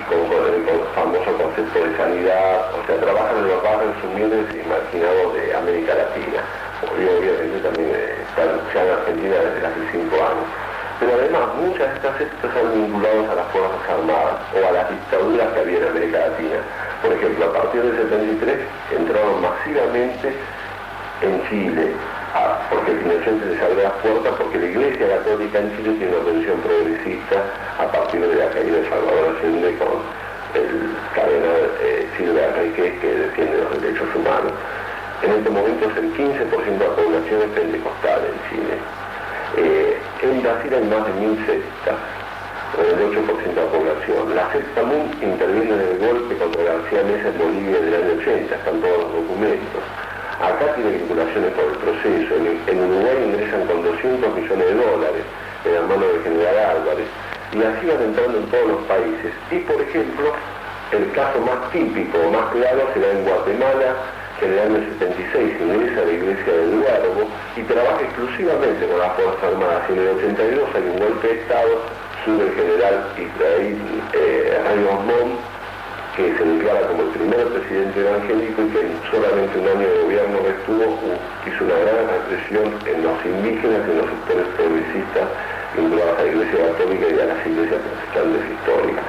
con el famoso concepto de sanidad, o sea, trabajan en los barrios humildes y marginados de América Latina, y obviamente también están ya en Argentina desde hace 5 años. Pero además muchas de estas sectas están vinculadas a las Fuerzas Armadas o a las dictaduras que había en América Latina. Por ejemplo, a partir del 73 entraron masivamente en Chile, porque Pinochet les abrió las puertas, porque la Iglesia Católica en Chile tiene una posición progresista a partir de la caída de Salvador Allende con el cardenal Silva Enríquez, que defiende los derechos humanos. En este momento es el 15% de la población es pentecostal en Chile. En Brasil hay más de 1000 sectas, el 8% de la población. La secta MUN interviene en el golpe contra García Meza en Bolivia del año 80, están todos los documentos. Acá tiene vinculaciones por el proceso. En Uruguay ingresan con $200 millones de la mano del general Álvarez, y así van entrando en todos los países. Y por ejemplo, el caso más típico, más claro, será en Guatemala, que en el año 76 ingresa a la iglesia del Huervo y trabaja exclusivamente con las Fuerzas Armadas. Y en el 82 hay un golpe de Estado, sube el general Israel Ríos Montt, que se declara como el primer presidente evangélico y que en solamente un año de gobierno que estuvo hizo una gran represión en los indígenas y en los sectores progresistas vinculados a la Iglesia Católica y a las iglesias protestantes históricas.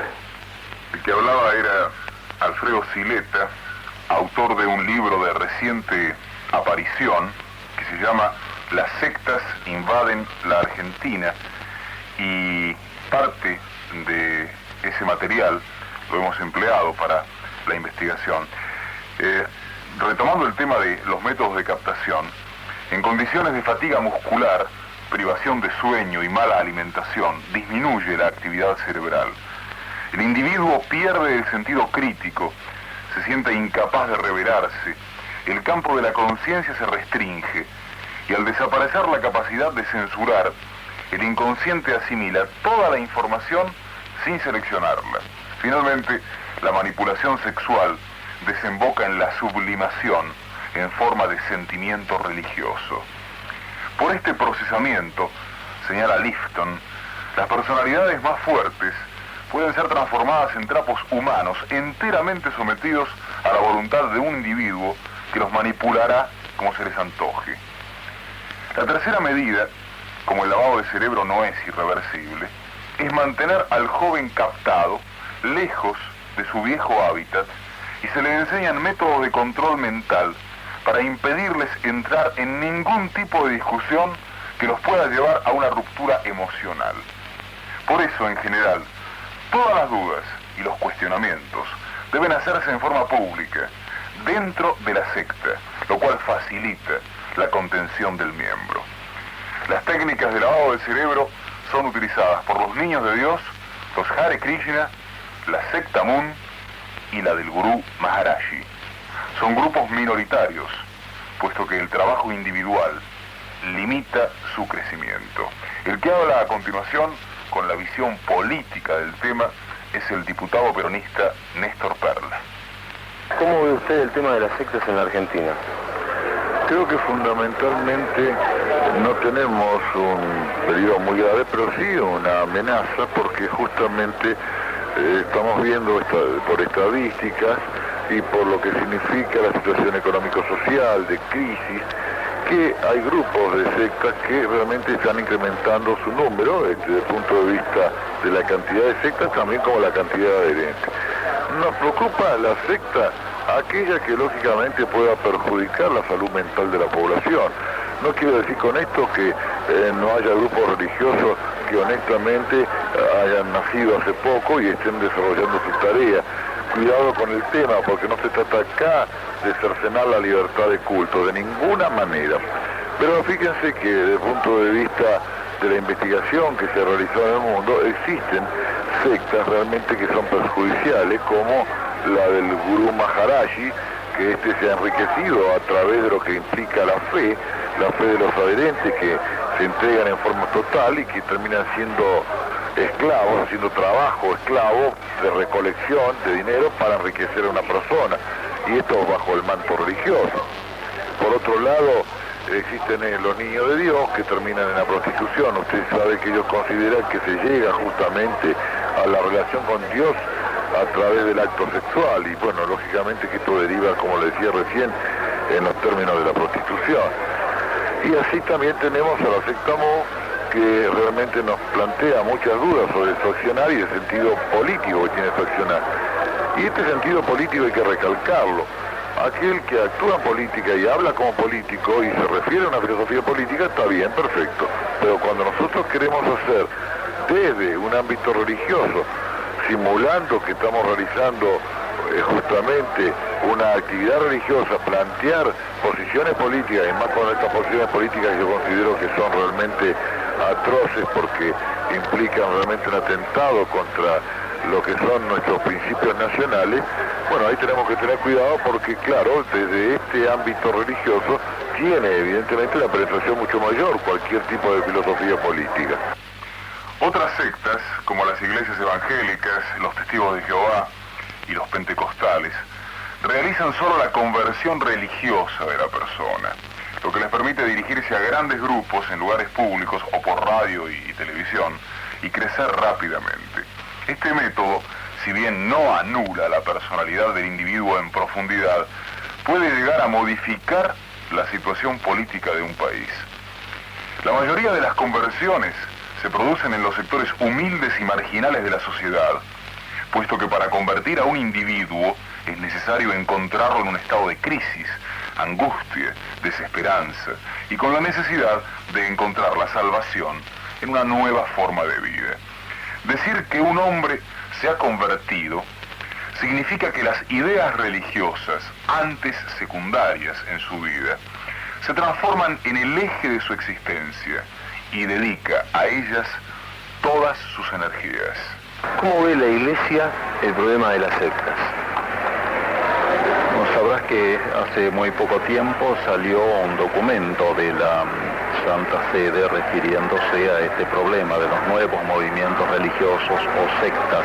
El que hablaba era Alfredo Sileta, autor de un libro de reciente aparición que se llama Las sectas invaden la Argentina, y parte de ese material lo hemos empleado para la investigación. Retomando el tema de los métodos de captación, en condiciones de fatiga muscular, privación de sueño y mala alimentación, disminuye la actividad cerebral. El individuo pierde el sentido crítico, se siente incapaz de revelarse, el campo de la conciencia se restringe, y al desaparecer la capacidad de censurar, el inconsciente asimila toda la información sin seleccionarla. Finalmente, la manipulación sexual desemboca en la sublimación en forma de sentimiento religioso. Por este procesamiento, señala Lifton, las personalidades más fuertes pueden ser transformadas en trapos humanos enteramente sometidos a la voluntad de un individuo que los manipulará como se les antoje. La tercera medida, como el lavado de cerebro no es irreversible, es mantener al joven captado lejos de su viejo hábitat, y se le enseñan métodos de control mental para impedirles entrar en ningún tipo de discusión que los pueda llevar a una ruptura emocional. Por eso, en general, todas las dudas y los cuestionamientos deben hacerse en forma pública, dentro de la secta, lo cual facilita la contención del miembro. Las técnicas de lavado del cerebro son utilizadas por los niños de Dios, los Hare Krishna, la secta MUN y la del gurú Maharaji. Son grupos minoritarios, puesto que el trabajo individual limita su crecimiento. El que habla a continuación, con la visión política del tema, es el diputado peronista Néstor Perla. ¿Cómo ve usted el tema de las sectas en la Argentina? Creo que fundamentalmente no tenemos un peligro muy grave, pero sí una amenaza, porque justamente estamos viendo por estadísticas y por lo que significa la situación económico-social de crisis, que hay grupos de sectas que realmente están incrementando su número desde el punto de vista de la cantidad de sectas, también como la cantidad de adherentes. Nos preocupa la secta aquella que lógicamente pueda perjudicar la salud mental de la población. No quiero decir con esto que no haya grupos religiosos que honestamente hayan nacido hace poco y estén desarrollando su tarea. Cuidado con el tema, porque no se trata acá de cercenar la libertad de culto, de ninguna manera. Pero fíjense que desde el punto de vista de la investigación que se realizó en el mundo, existen sectas realmente que son perjudiciales, como la del gurú Maharaji, que se ha enriquecido a través de lo que implica la fe de los adherentes, que se entregan en forma total y que terminan siendo esclavos, haciendo trabajo esclavo de recolección de dinero para enriquecer a una persona, y esto bajo el manto religioso. Por otro lado, existen los niños de Dios que terminan en la prostitución. Usted sabe que ellos consideran que se llega justamente a la relación con Dios a través del acto sexual, y bueno, lógicamente que esto deriva, como le decía recién, en los términos de la prostitución. Y así también tenemos a la secta Mo, que realmente nos plantea muchas dudas sobre su accionar y el sentido político que tiene su accionar. Y este sentido político hay que recalcarlo. Aquel que actúa en política y habla como político y se refiere a una filosofía política está bien, perfecto. Pero cuando nosotros queremos hacer desde un ámbito religioso, simulando que estamos realizando justamente una actividad religiosa, plantear posiciones políticas, y más con estas posiciones políticas que yo considero que son realmente atroces porque implican realmente un atentado contra lo que son nuestros principios nacionales, bueno, ahí tenemos que tener cuidado porque, claro, desde este ámbito religioso tiene evidentemente la penetración mucho mayor cualquier tipo de filosofía política. Otras sectas, como las iglesias evangélicas, los testigos de Jehová y los pentecostales, realizan solo la conversión religiosa de la persona, lo que les permite dirigirse a grandes grupos en lugares públicos o por radio y televisión y crecer rápidamente. Este método, si bien no anula la personalidad del individuo en profundidad, puede llegar a modificar la situación política de un país. La mayoría de las conversiones se producen en los sectores humildes y marginales de la sociedad, puesto que para convertir a un individuo es necesario encontrarlo en un estado de crisis, angustia, desesperanza, y con la necesidad de encontrar la salvación en una nueva forma de vida. Decir que un hombre se ha convertido significa que las ideas religiosas, antes secundarias en su vida, se transforman en el eje de su existencia y dedica a ellas todas sus energías. ¿Cómo ve la Iglesia el problema de las sectas? Sabrás que hace muy poco tiempo salió un documento de la Santa Sede refiriéndose a este problema de los nuevos movimientos religiosos o sectas.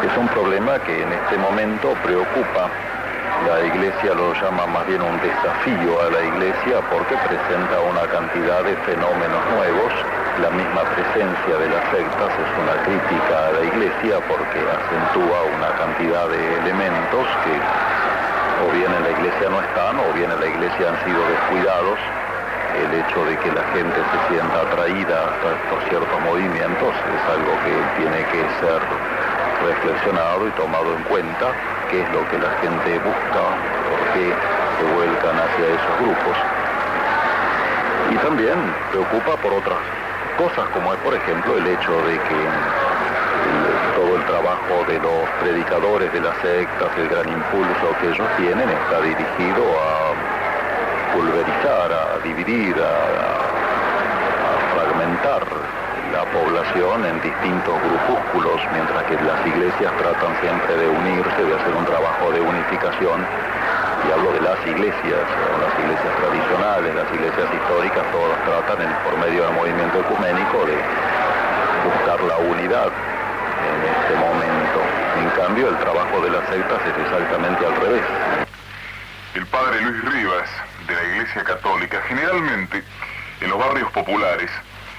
Es un problema que en este momento preocupa. La Iglesia lo llama más bien un desafío a la Iglesia porque presenta una cantidad de fenómenos nuevos. La misma presencia de las sectas es una crítica a la Iglesia porque acentúa una cantidad de elementos que o bien en la Iglesia no están, o bien en la Iglesia han sido descuidados. El hecho de que la gente se sienta atraída a estos ciertos movimientos es algo que tiene que ser reflexionado y tomado en cuenta, qué es lo que la gente busca, por qué se vuelcan hacia esos grupos. Y también preocupa por otras cosas, como es por ejemplo el hecho de que todo el trabajo de los predicadores de las sectas, el gran impulso que ellos tienen, está dirigido a pulverizar, a dividir, a fragmentar la población en distintos grupúsculos, mientras que las iglesias tratan siempre de unirse, de hacer un trabajo de unificación. Y hablo de las iglesias tradicionales, las iglesias históricas, todas tratan por medio del movimiento ecuménico de buscar la unidad en este momento. En cambio, el trabajo de las sectas es exactamente al revés. El padre Luis Rivas, de la Iglesia Católica, generalmente en los barrios populares,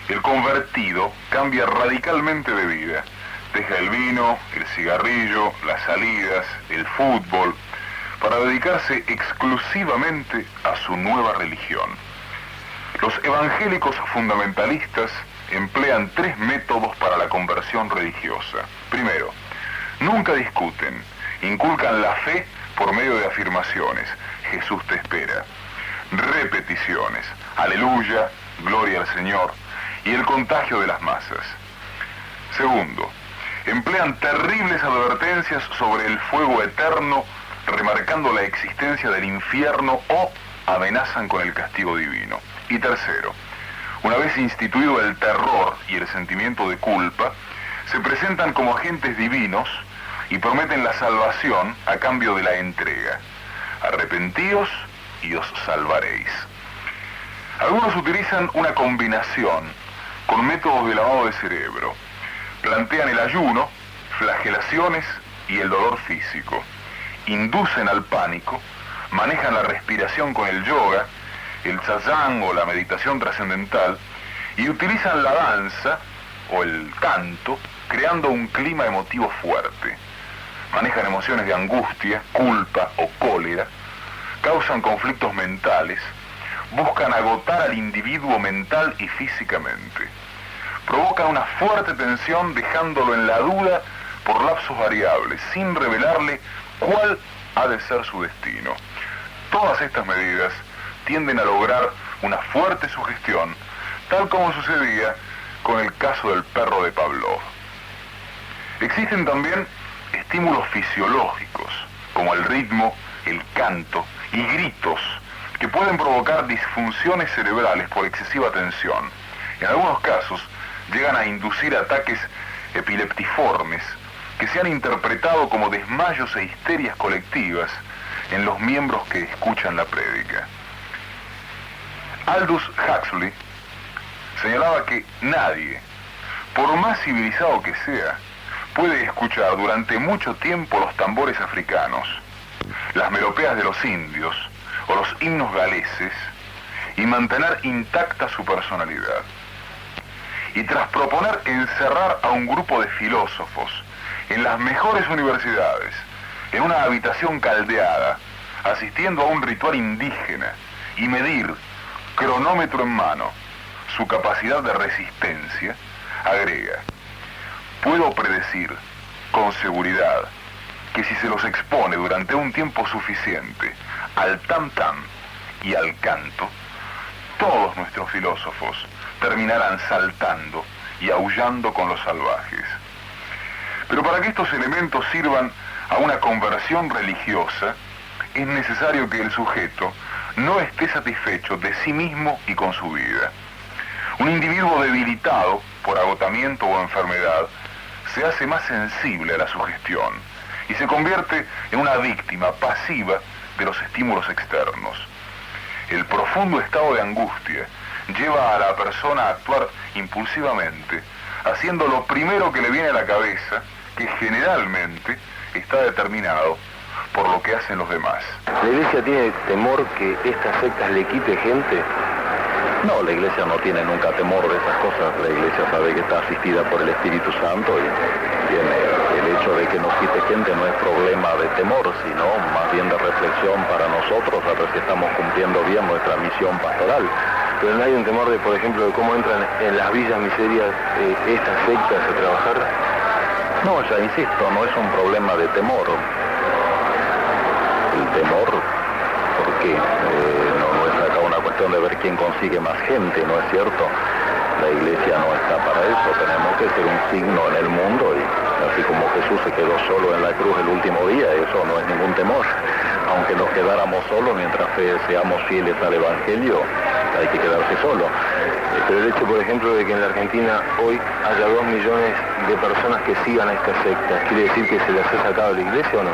el convertido cambia radicalmente de vida. Deja el vino, el cigarrillo, las salidas, el fútbol, para dedicarse exclusivamente a su nueva religión. Los evangélicos fundamentalistas emplean 3 métodos para la conversión religiosa. Primero, nunca discuten, inculcan la fe por medio de afirmaciones. Jesús te espera. Repeticiones. Aleluya, gloria al Señor. Y el contagio de las masas. Segundo, emplean terribles advertencias sobre el fuego eterno, remarcando la existencia del infierno o amenazan con el castigo divino. Y tercero, una vez instituido el terror y el sentimiento de culpa, se presentan como agentes divinos y prometen la salvación a cambio de la entrega. Arrepentíos y os salvaréis. Algunos utilizan una combinación con métodos de lavado de cerebro. Plantean el ayuno, flagelaciones y el dolor físico. Inducen al pánico, manejan la respiración con el yoga el satsang o la meditación trascendental y utilizan la danza o el canto creando un clima emotivo fuerte. Manejan emociones de angustia, culpa o cólera, causan conflictos mentales, buscan agotar al individuo mental y físicamente. Provocan una fuerte tensión dejándolo en la duda por lapsos variables, sin revelarle cuál ha de ser su destino. Todas estas medidas tienden a lograr una fuerte sugestión, tal como sucedía con el caso del perro de Pavlov. Existen también estímulos fisiológicos, como el ritmo, el canto y gritos, que pueden provocar disfunciones cerebrales por excesiva tensión. En algunos casos, llegan a inducir ataques epileptiformes, que se han interpretado como desmayos e histerias colectivas en los miembros que escuchan la prédica. Aldous Huxley señalaba que nadie, por más civilizado que sea, puede escuchar durante mucho tiempo los tambores africanos, las melopías de los indios o los himnos galeses y mantener intacta su personalidad. Y tras proponer encerrar a un grupo de filósofos en las mejores universidades, en una habitación caldeada, asistiendo a un ritual indígena y medir, cronómetro en mano, su capacidad de resistencia, agrega: puedo predecir con seguridad que si se los expone durante un tiempo suficiente al tam-tam y al canto, todos nuestros filósofos terminarán saltando y aullando con los salvajes. Pero para que estos elementos sirvan a una conversión religiosa, es necesario que el sujeto no esté satisfecho de sí mismo y con su vida. Un individuo debilitado por agotamiento o enfermedad se hace más sensible a la sugestión y se convierte en una víctima pasiva de los estímulos externos. El profundo estado de angustia lleva a la persona a actuar impulsivamente, haciendo lo primero que le viene a la cabeza, que generalmente está determinado por lo que hacen los demás. ¿La Iglesia tiene temor que estas sectas le quite gente? No, la Iglesia no tiene nunca temor de esas cosas. La Iglesia sabe que está asistida por el Espíritu Santo y tiene el hecho de que nos quite gente no es problema de temor, sino más bien de reflexión para nosotros a ver si estamos cumpliendo bien nuestra misión pastoral. Pero no hay un temor de, por ejemplo, de cómo entran en las villas miserias estas sectas a trabajar. No, ya insisto, no es un problema de temor. El temor, ¿por qué? No es acá una cuestión de ver quién consigue más gente, ¿no es cierto? La Iglesia no está para eso, tenemos que ser un signo en el mundo y así como Jesús se quedó solo en la cruz el último día, eso no es ningún temor. Aunque nos quedáramos solos mientras seamos fieles al Evangelio, hay que quedarse solo. Pero el hecho, por ejemplo, de que en la Argentina hoy haya 2 millones de personas que sigan a estas sectas, ¿quiere decir que se las ha sacado de la Iglesia o no?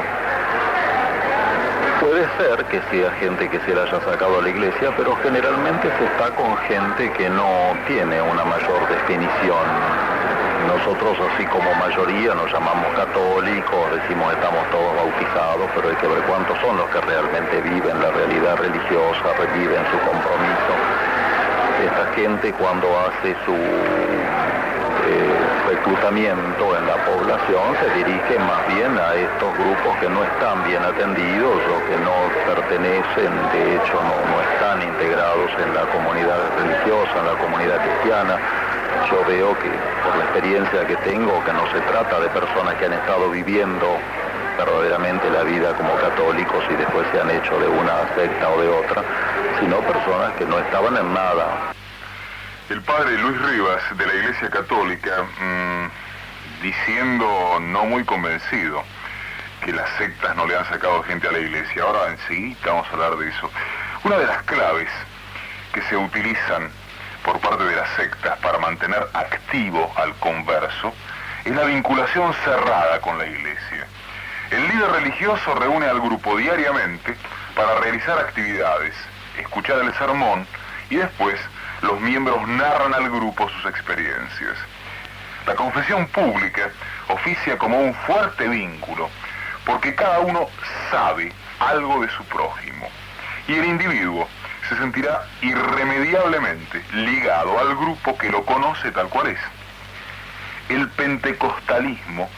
Puede ser que sea gente que se la haya sacado a la Iglesia, pero generalmente se está con gente que no tiene una mayor definición. Nosotros, así como mayoría, nos llamamos católicos, decimos estamos todos bautizados, pero hay que ver cuántos son los que realmente viven la realidad religiosa, viven su compromiso. Esta gente, cuando hace su reclutamiento en la población, se dirige más bien a estos grupos que no están bien atendidos o que no pertenecen, de hecho no están integrados en la comunidad religiosa, en la comunidad cristiana. Yo veo que, por la experiencia que tengo, que no se trata de personas que han estado viviendo verdaderamente la vida como católicos y después se han hecho de una secta o de otra, sino personas que no estaban en nada. El padre Luis Rivas, de la Iglesia Católica, diciendo no muy convencido que las sectas no le han sacado gente a la Iglesia. Ahora enseguida vamos a hablar de eso. Una de las claves que se utilizan por parte de las sectas para mantener activo al converso es la vinculación cerrada con la Iglesia. El líder religioso reúne al grupo diariamente para realizar actividades, escuchar el sermón y después los miembros narran al grupo sus experiencias. La confesión pública oficia como un fuerte vínculo porque cada uno sabe algo de su prójimo y el individuo se sentirá irremediablemente ligado al grupo que lo conoce tal cual es. El pentecostalismo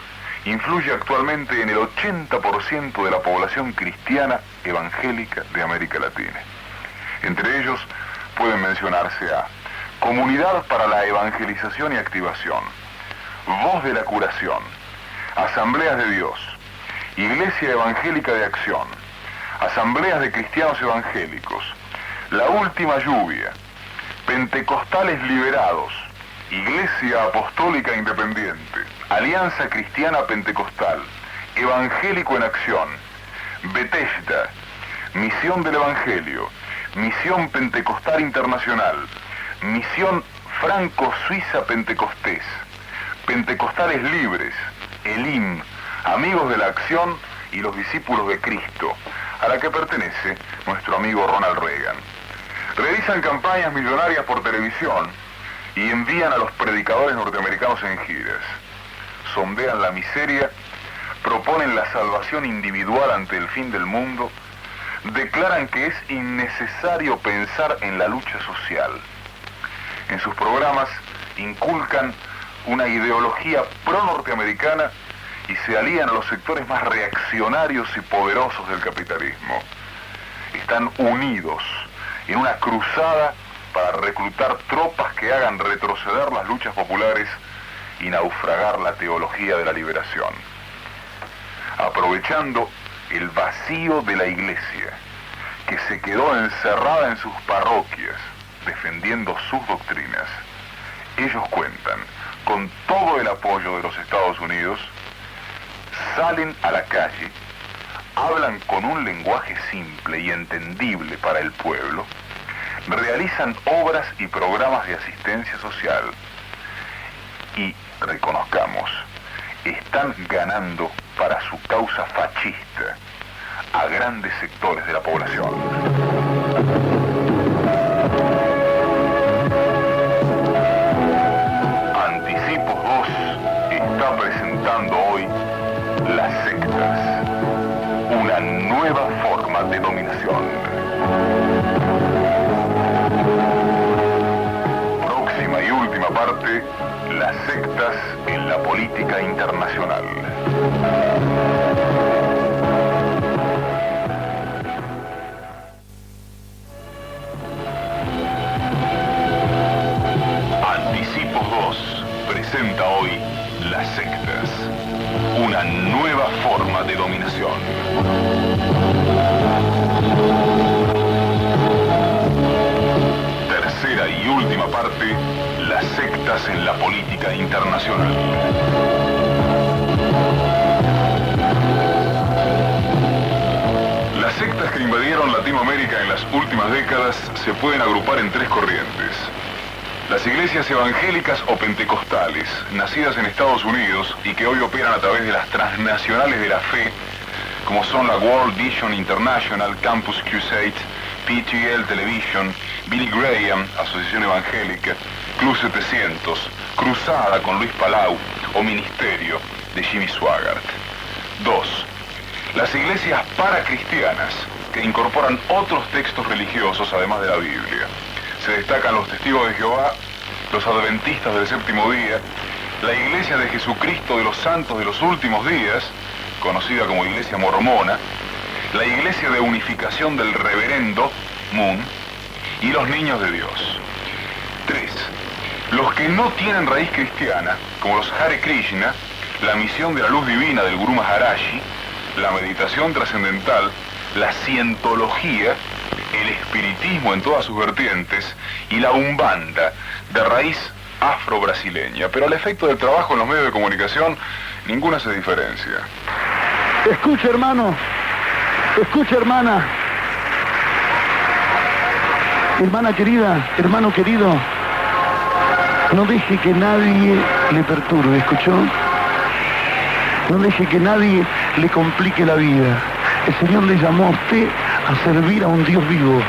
influye actualmente en el 80% de la población cristiana evangélica de América Latina. Entre ellos pueden mencionarse a Comunidad para la Evangelización y Activación, Voz de la Curación, Asambleas de Dios, Iglesia Evangélica de Acción, Asambleas de Cristianos Evangélicos, La Última Lluvia, Pentecostales Liberados, Iglesia Apostólica Independiente, Alianza Cristiana Pentecostal, Evangélico en Acción, Bethesda, Misión del Evangelio, Misión Pentecostal Internacional, Misión Franco-Suiza Pentecostés, Pentecostales Libres, Elim, Amigos de la Acción y los Discípulos de Cristo, a la que pertenece nuestro amigo Ronald Reagan. Realizan campañas millonarias por televisión y envían a los predicadores norteamericanos en giras. Sondean la miseria, proponen la salvación individual ante el fin del mundo, declaran que es innecesario pensar en la lucha social. En sus programas inculcan una ideología pro-norteamericana y se alían a los sectores más reaccionarios y poderosos del capitalismo. Están unidos en una cruzada para reclutar tropas que hagan retroceder las luchas populares y naufragar la teología de la liberación. Aprovechando el vacío de la iglesia, que se quedó encerrada en sus parroquias, defendiendo sus doctrinas, ellos cuentan con todo el apoyo de los Estados Unidos, salen a la calle, hablan con un lenguaje simple y entendible para el pueblo, realizan obras y programas de asistencia social y, reconozcamos, están ganando para su causa fascista a grandes sectores de la población. Anticipos 2 está presentando hoy las sectas, una nueva forma de dominación. Próxima y última parte, las sectas en la política internacional. Anticipos 2 presenta hoy las sectas, una nueva forma de dominación. Tercera y última parte, las sectas en la política internacional. Las sectas que invadieron Latinoamérica en las últimas décadas se pueden agrupar en tres corrientes. Las iglesias evangélicas o pentecostales, nacidas en Estados Unidos y que hoy operan a través de las transnacionales de la fe, como son la World Vision International, Campus Crusade, PTL Television, Billy Graham, Asociación Evangélica, Club 700, Cruzada con Luis Palau o Ministerio de Jimmy Swaggart. 2. Las iglesias paracristianas, que incorporan otros textos religiosos además de la Biblia. Se destacan los Testigos de Jehová, los Adventistas del Séptimo Día, la Iglesia de Jesucristo de los Santos de los Últimos Días, conocida como Iglesia Mormona, la Iglesia de Unificación del Reverendo, Moon, y los Niños de Dios. 3. Los que no tienen raíz cristiana, como los Hare Krishna, la Misión de la Luz Divina del Gurú Maharaji, la meditación trascendental, la cientología, el espiritismo en todas sus vertientes y la umbanda de raíz afro-brasileña. Pero al efecto del trabajo en los medios de comunicación, ninguna se diferencia. Escucha, hermano. Escucha, hermana. Hermana querida, hermano querido, no deje que nadie le perturbe, ¿escuchó? No deje que nadie le complique la vida. El Señor le llamó a usted a servir a un Dios vivo,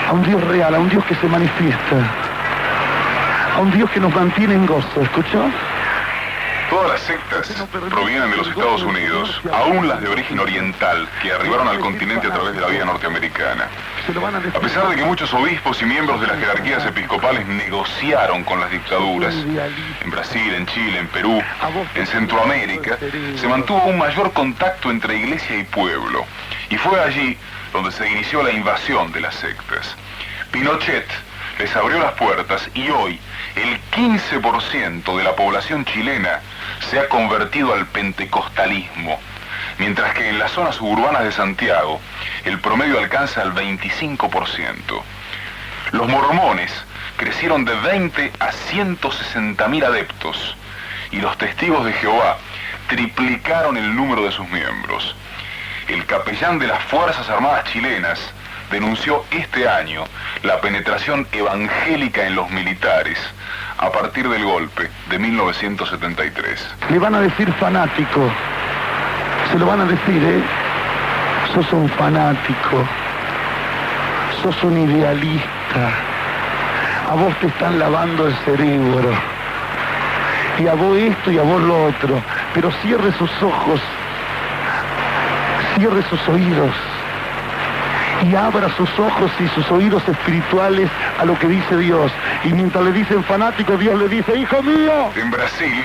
a un Dios real, a un Dios que se manifiesta, a un Dios que nos mantiene en gozo, ¿escuchó? Todas las sectas provienen de los Estados Unidos, aún las de origen oriental, que arribaron al continente a través de la vía norteamericana. A pesar de que muchos obispos y miembros de las jerarquías episcopales negociaron con las dictaduras, en Brasil, en Chile, en Perú, en Centroamérica, se mantuvo un mayor contacto entre iglesia y pueblo. Y fue allí donde se inició la invasión de las sectas. Pinochet les abrió las puertas y hoy el 15% de la población chilena se ha convertido al pentecostalismo, mientras que en las zonas suburbanas de Santiago el promedio alcanza el 25%. Los mormones crecieron de 20 a 160.000 adeptos y los testigos de Jehová triplicaron el número de sus miembros. El capellán de las Fuerzas Armadas chilenas denunció este año la penetración evangélica en los militares a partir del golpe de 1973. Le van a decir fanático, se lo van a decir, ¿eh? Sos un fanático, sos un idealista, a vos te están lavando el cerebro, y a vos esto y a vos lo otro, pero cierre sus ojos, cierre sus oídos, y abra sus ojos y sus oídos espirituales a lo que dice Dios. Y mientras le dicen fanático, Dios le dice, hijo mío. En Brasil,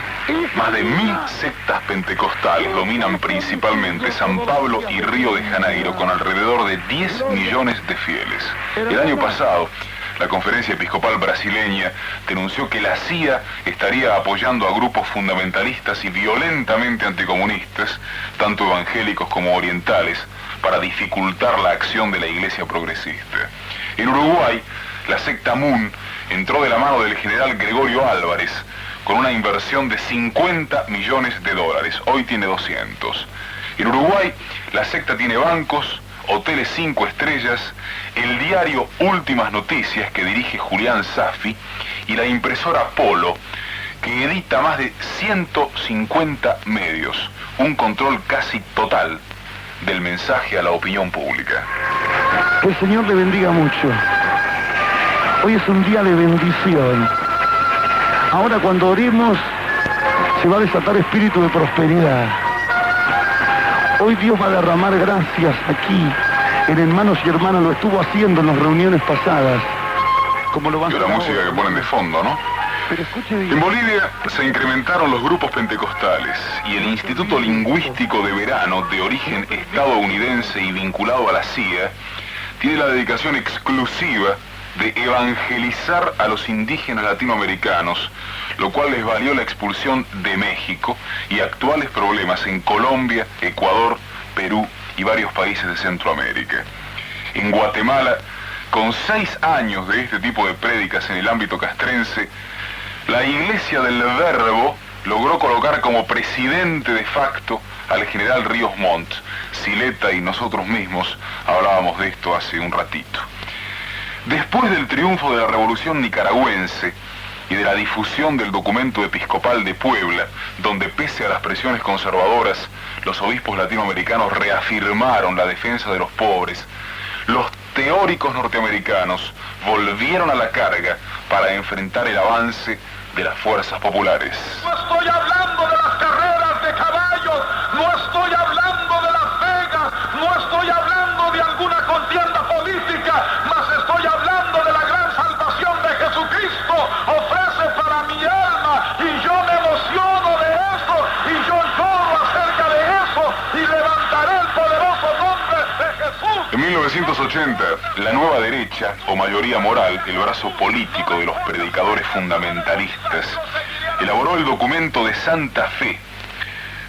más de 1000 sectas pentecostales dominan principalmente San Pablo y Río de Janeiro, con alrededor de 10 millones de fieles. El año pasado, la Conferencia Episcopal Brasileña denunció que la CIA estaría apoyando a grupos fundamentalistas y violentamente anticomunistas, tanto evangélicos como orientales, para dificultar la acción de la Iglesia progresista. En Uruguay, la secta MUN entró de la mano del general Gregorio Álvarez con una inversión de 50 millones de dólares. Hoy tiene 200. En Uruguay, la secta tiene bancos, hoteles 5 estrellas, el diario Últimas Noticias que dirige Julián Safi y la impresora Polo, que edita más de 150 medios, un control casi total del mensaje a la opinión pública. Que el Señor le bendiga mucho. Hoy es un día de bendición. Ahora cuando oremos se va a desatar espíritu de prosperidad. Hoy Dios va a derramar gracias aquí en Hermanos y Hermanas, lo estuvo haciendo en las reuniones pasadas. Como lo van a hacer la música que ponen de fondo, ¿no? Pero escuche bien. En Bolivia se incrementaron los grupos pentecostales y el Instituto Lingüístico de Verano, de origen estadounidense y vinculado a la CIA, tiene la dedicación exclusiva de evangelizar a los indígenas latinoamericanos, lo cual les valió la expulsión de México y actuales problemas en Colombia, Ecuador, Perú y varios países de Centroamérica. En Guatemala, con 6 años de este tipo de prédicas en el ámbito castrense, la Iglesia del Verbo logró colocar como presidente de facto al general Ríos Montt. Sileta y nosotros mismos hablábamos de esto hace un ratito. Después del triunfo de la Revolución Nicaragüense y de la difusión del documento episcopal de Puebla, donde pese a las presiones conservadoras, los obispos latinoamericanos reafirmaron la defensa de los pobres, los teóricos norteamericanos volvieron a la carga para enfrentar el avance de las fuerzas populares. No estoy hablando de las carreras de caballos, no estoy hablando de Las Vegas, no estoy hablando de alguna contienda política, mas estoy hablando de la gran salvación de Jesucristo ofrece para mi alma, y yo me emociono de eso, y yo lloro acerca de eso, y levantaré el poderoso nombre de Jesús. En 1980, la nueva derecha, o mayoría moral, el brazo político de los predicadores fundamentalistas, elaboró el documento de Santa Fe,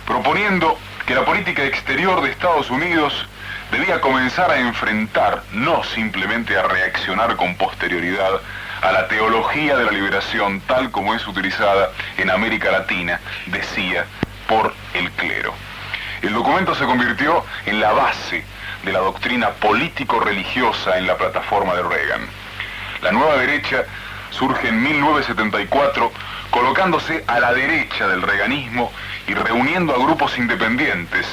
proponiendo que la política exterior de Estados Unidos debía comenzar a enfrentar, no simplemente a reaccionar con posterioridad, a la teología de la liberación tal como es utilizada en América Latina, decía, por el clero. El documento se convirtió en la base de la doctrina político-religiosa en la plataforma de Reagan. La nueva derecha surge en 1974 colocándose a la derecha del reaganismo y reuniendo a grupos independientes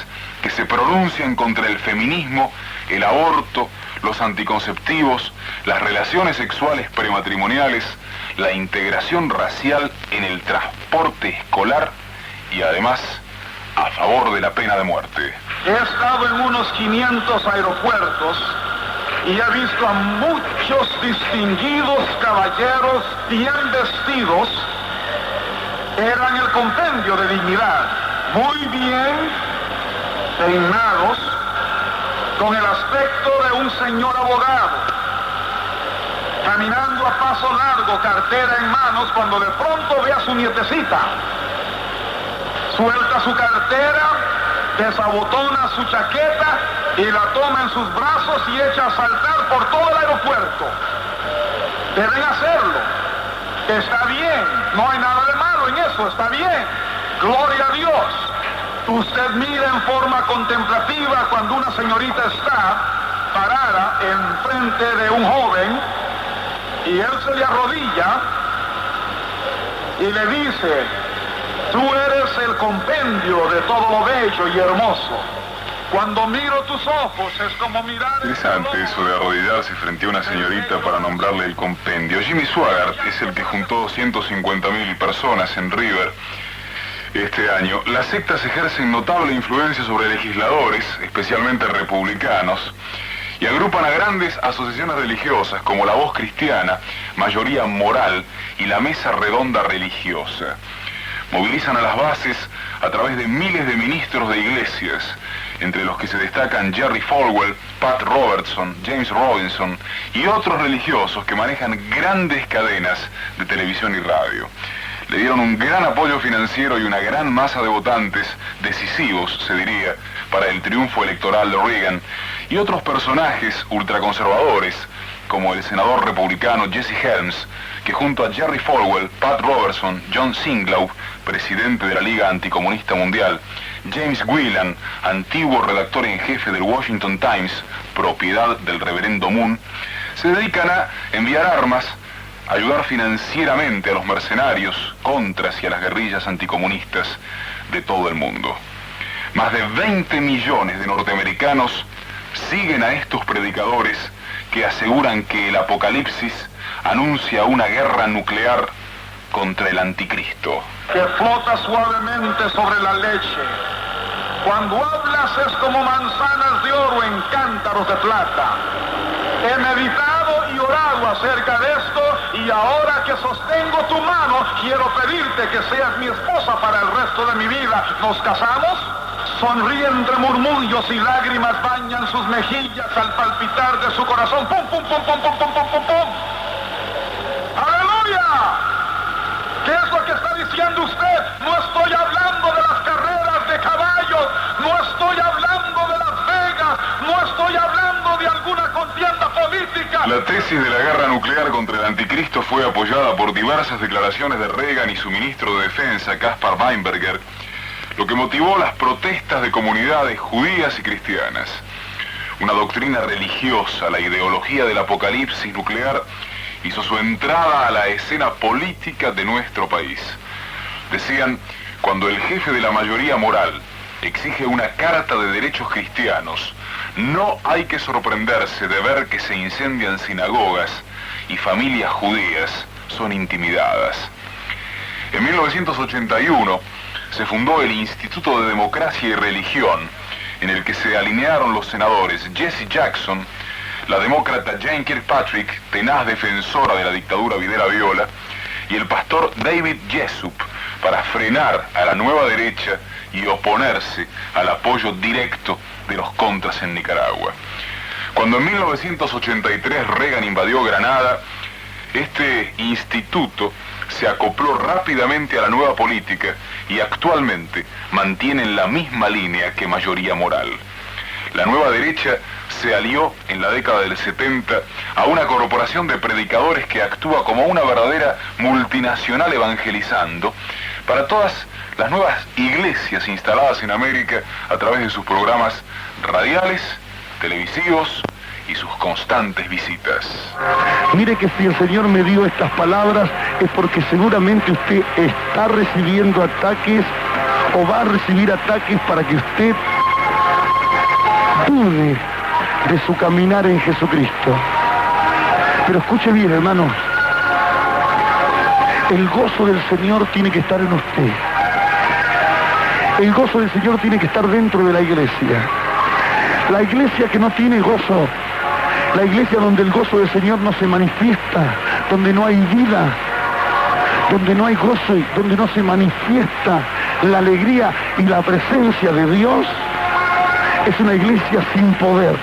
que se pronuncian contra el feminismo, el aborto, los anticonceptivos, las relaciones sexuales prematrimoniales, la integración racial en el transporte escolar y además a favor de la pena de muerte. He estado en unos 500 aeropuertos y he visto a muchos distinguidos caballeros bien vestidos. Eran el compendio de dignidad, muy bien peinados, con el aspecto de un señor abogado, caminando a paso largo, cartera en manos, cuando de pronto ve a su nietecita. Suelta su cartera, desabotona su chaqueta y la toma en sus brazos y echa a saltar por todo el aeropuerto. Deben hacerlo. Está bien, no hay nada de malo en eso, está bien. Gloria a Dios. Usted mira en forma contemplativa cuando una señorita está parada enfrente de un joven y él se le arrodilla y le dice: tú eres el compendio de todo lo bello y hermoso. Cuando miro tus ojos es como mirar... Interesante eso de arrodillarse frente a una señorita para nombrarle el compendio. Jimmy Swaggart es el que juntó 150.000 personas en River este año. Las sectas ejercen notable influencia sobre legisladores, especialmente republicanos, y agrupan a grandes asociaciones religiosas como la Voz Cristiana, Mayoría Moral y la Mesa Redonda Religiosa. Movilizan a las bases a través de miles de ministros de iglesias, entre los que se destacan Jerry Falwell, Pat Robertson, James Robinson y otros religiosos que manejan grandes cadenas de televisión y radio. Le dieron un gran apoyo financiero y una gran masa de votantes, decisivos, se diría, para el triunfo electoral de Reagan, y otros personajes ultraconservadores, como el senador republicano Jesse Helms, que junto a Jerry Falwell, Pat Robertson, John Singlaub, presidente de la Liga Anticomunista Mundial, James Whelan, antiguo redactor en jefe del Washington Times, propiedad del reverendo Moon, se dedican a enviar armas, ayudar financieramente a los mercenarios, contras y a las guerrillas anticomunistas de todo el mundo. Más de 20 millones de norteamericanos siguen a estos predicadores que aseguran que el apocalipsis anuncia una guerra nuclear contra el anticristo. Que flota suavemente sobre la leche. Cuando hablas es como manzanas de oro en cántaros de plata. He meditado y orado acerca de esto y ahora que sostengo tu mano quiero pedirte que seas mi esposa para el resto de mi vida. ¿Nos casamos? Sonríe entre murmullos y lágrimas bañan sus mejillas al palpitar de su corazón. ¡Pum, pum, pum, pum, pum, pum, pum, pum, pum! ¡Aleluya! ¿Qué es lo que está diciendo usted? No estoy hablando de las carreras de caballos, no estoy hablando de Las Vegas, no estoy hablando de alguna contienda política. La tesis de la guerra nuclear contra el anticristo fue apoyada por diversas declaraciones de Reagan y su ministro de Defensa, Caspar Weinberger, lo que motivó las protestas de comunidades judías y cristianas. Una doctrina religiosa, la ideología del apocalipsis nuclear, hizo su entrada a la escena política de nuestro país. Decían, cuando el jefe de la mayoría moral exige una carta de derechos cristianos, no hay que sorprenderse de ver que se incendian sinagogas y familias judías son intimidadas. En 1981 se fundó el Instituto de Democracia y Religión, en el que se alinearon los senadores Jesse Jackson, la demócrata Jane Kirkpatrick, tenaz defensora de la dictadura Videla Viola, y el pastor David Jessup, para frenar a la nueva derecha y oponerse al apoyo directo de los contras en Nicaragua. Cuando en 1983 Reagan invadió Granada, este instituto se acopló rápidamente a la nueva política y actualmente mantiene la misma línea que Mayoría Moral. La nueva derecha se alió en la década del 70 a una corporación de predicadores que actúa como una verdadera multinacional evangelizando para todas las nuevas iglesias instaladas en América a través de sus programas radiales, televisivos y sus constantes visitas. Mire que si el Señor me dio estas palabras es porque seguramente usted está recibiendo ataques o va a recibir ataques para que usted dude de su caminar en Jesucristo. Pero escuche bien, hermanos, el gozo del Señor tiene que estar en usted. El gozo del Señor tiene que estar dentro de la iglesia. La iglesia que no tiene gozo, la iglesia donde el gozo del Señor no se manifiesta, donde no hay vida, donde no hay gozo y donde no se manifiesta la alegría y la presencia de Dios, es una iglesia sin poder.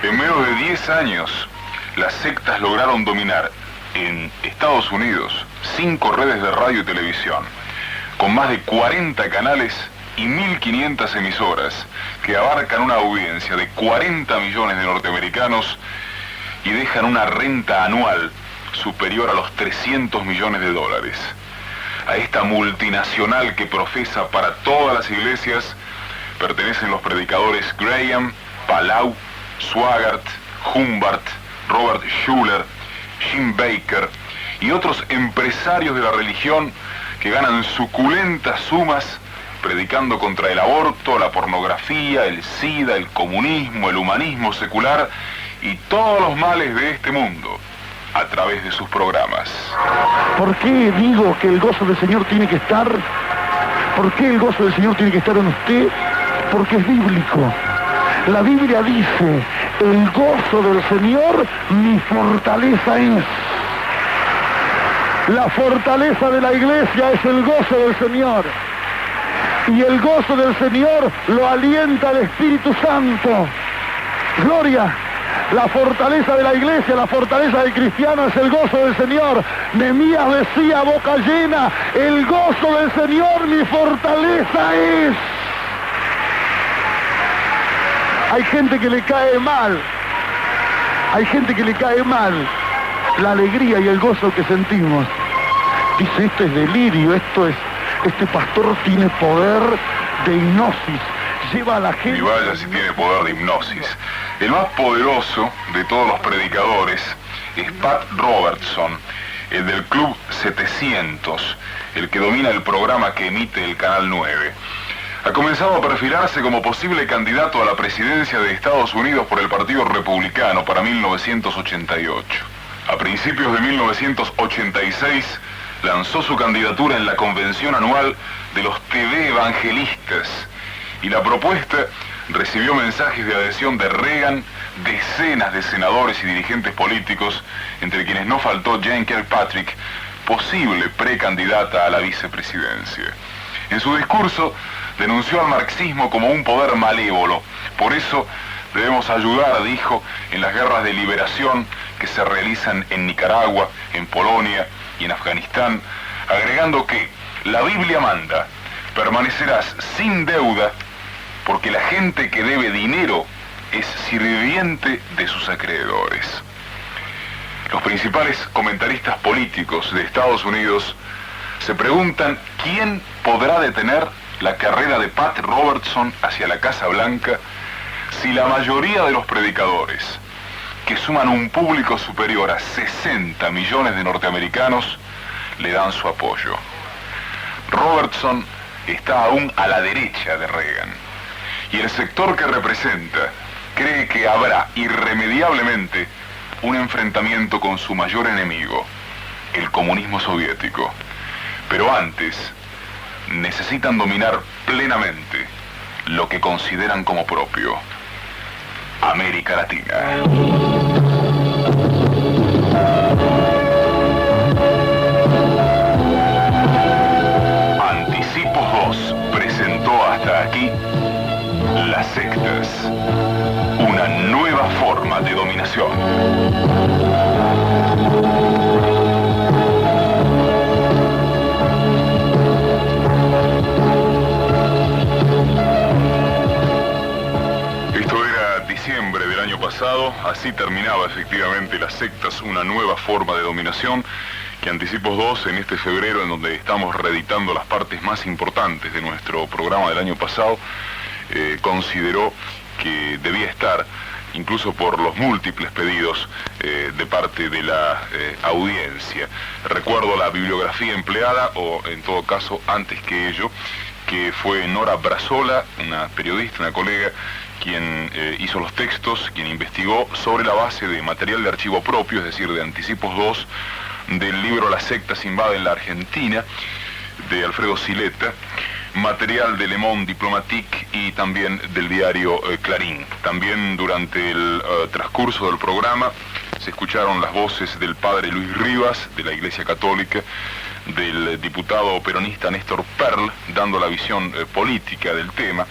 En menos de 10 años, las sectas lograron dominar en Estados Unidos 5 redes de radio y televisión, con más de 40 canales y 1.500 emisoras, que abarcan una audiencia de 40 millones de norteamericanos y dejan una renta anual superior a los 300 millones de dólares. A esta multinacional que profesa para todas las iglesias pertenecen los predicadores Graham, Palau, Swaggart, Humbert, Robert Schuller, Jim Baker y otros empresarios de la religión que ganan suculentas sumas predicando contra el aborto, la pornografía, el SIDA, el comunismo, el humanismo secular y todos los males de este mundo a través de sus programas. ¿Por qué digo que el gozo del Señor tiene que estar? ¿Por qué el gozo del Señor tiene que estar en usted? Porque es bíblico. La Biblia dice, el gozo del Señor mi fortaleza es. La fortaleza de la iglesia es el gozo del Señor. Y el gozo del Señor lo alienta el Espíritu Santo. Gloria. La fortaleza de la iglesia, la fortaleza del cristiano es el gozo del Señor. Nehemías decía a boca llena, el gozo del Señor mi fortaleza es. Hay gente que le cae mal. Hay gente que le cae mal la alegría y el gozo que sentimos. Dice, esto es delirio, este pastor tiene poder de hipnosis. Lleva a la gente... Y vaya si tiene poder de hipnosis. El más poderoso de todos los predicadores es Pat Robertson, el del Club 700, el que domina el programa que emite el Canal 9. Ha comenzado a perfilarse como posible candidato a la presidencia de Estados Unidos por el Partido Republicano para 1988. A principios de 1986 lanzó su candidatura en la convención anual de los TV Evangelistas y la propuesta recibió mensajes de adhesión de Reagan, decenas de senadores y dirigentes políticos, entre quienes no faltó Jane Kirkpatrick, posible precandidata a la vicepresidencia. En su discurso denunció al marxismo como un poder malévolo. Por eso debemos ayudar, dijo, en las guerras de liberación que se realizan en Nicaragua, en Polonia y en Afganistán, agregando que la Biblia manda, permanecerás sin deuda porque la gente que debe dinero es sirviente de sus acreedores. Los principales comentaristas políticos de Estados Unidos se preguntan quién podrá detener la carrera de Pat Robertson hacia la Casa Blanca si la mayoría de los predicadores, que suman un público superior a 60 millones de norteamericanos, le dan su apoyo. Robertson está aún a la derecha de Reagan, y el sector que representa cree que habrá irremediablemente un enfrentamiento con su mayor enemigo, el comunismo soviético. Pero antes, necesitan dominar plenamente lo que consideran como propio, América Latina. Anticipos 2 presentó hasta aquí las sectas, una nueva forma de dominación. Esto era diciembre del año pasado, así terminaba efectivamente las sectas, una nueva forma de dominación, que Anticipos 2 en este febrero, en donde estamos reeditando las partes más importantes de nuestro programa del año pasado, consideró que debía estar, incluso por los múltiples pedidos de parte de la audiencia. Recuerdo la bibliografía empleada, o en todo caso, antes que ello, que fue Nora Brazola, una periodista, una colega, quien hizo los textos, quien investigó sobre la base de material de archivo propio, es decir, de Anticipos 2, del libro Las sectas invaden la Argentina, de Alfredo Sileta. material de Le Monde Diplomatique y también del diario Clarín. También durante el transcurso del programa se escucharon las voces del padre Luis Rivas, de la Iglesia Católica, del diputado peronista Néstor Perl, dando la visión política del tema.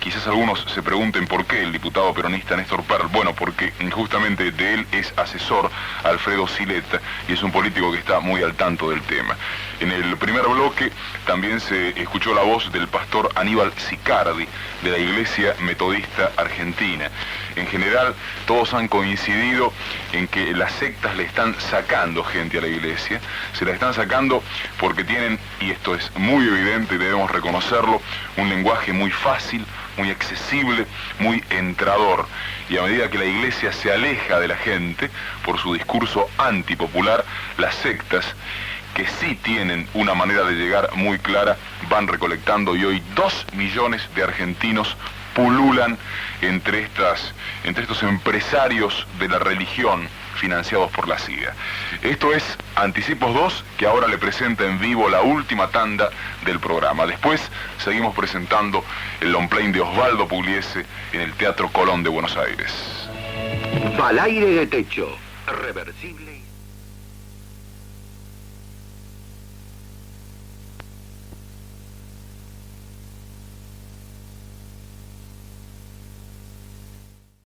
Quizás algunos se pregunten por qué el diputado peronista Néstor Perl. Bueno, porque justamente de él es asesor Alfredo Sileta y es un político que está muy al tanto del tema. En el primer bloque también se escuchó la voz del pastor Aníbal Sicardi, de la Iglesia Metodista Argentina. En general, todos han coincidido en que las sectas le están sacando gente a la Iglesia. Se la están sacando porque tienen, y esto es muy evidente y debemos reconocerlo, un lenguaje muy fácil, muy accesible, muy entrador. Y a medida que la Iglesia se aleja de la gente por su discurso antipopular, las sectas, que sí tienen una manera de llegar muy clara, van recolectando, y hoy 2 millones de argentinos pululan entre estos empresarios de la religión financiados por la CIA. Esto es Anticipos 2, que ahora le presenta en vivo la última tanda del programa. Después seguimos presentando el long play de Osvaldo Pugliese en el Teatro Colón de Buenos Aires. Al aire de techo, reversible.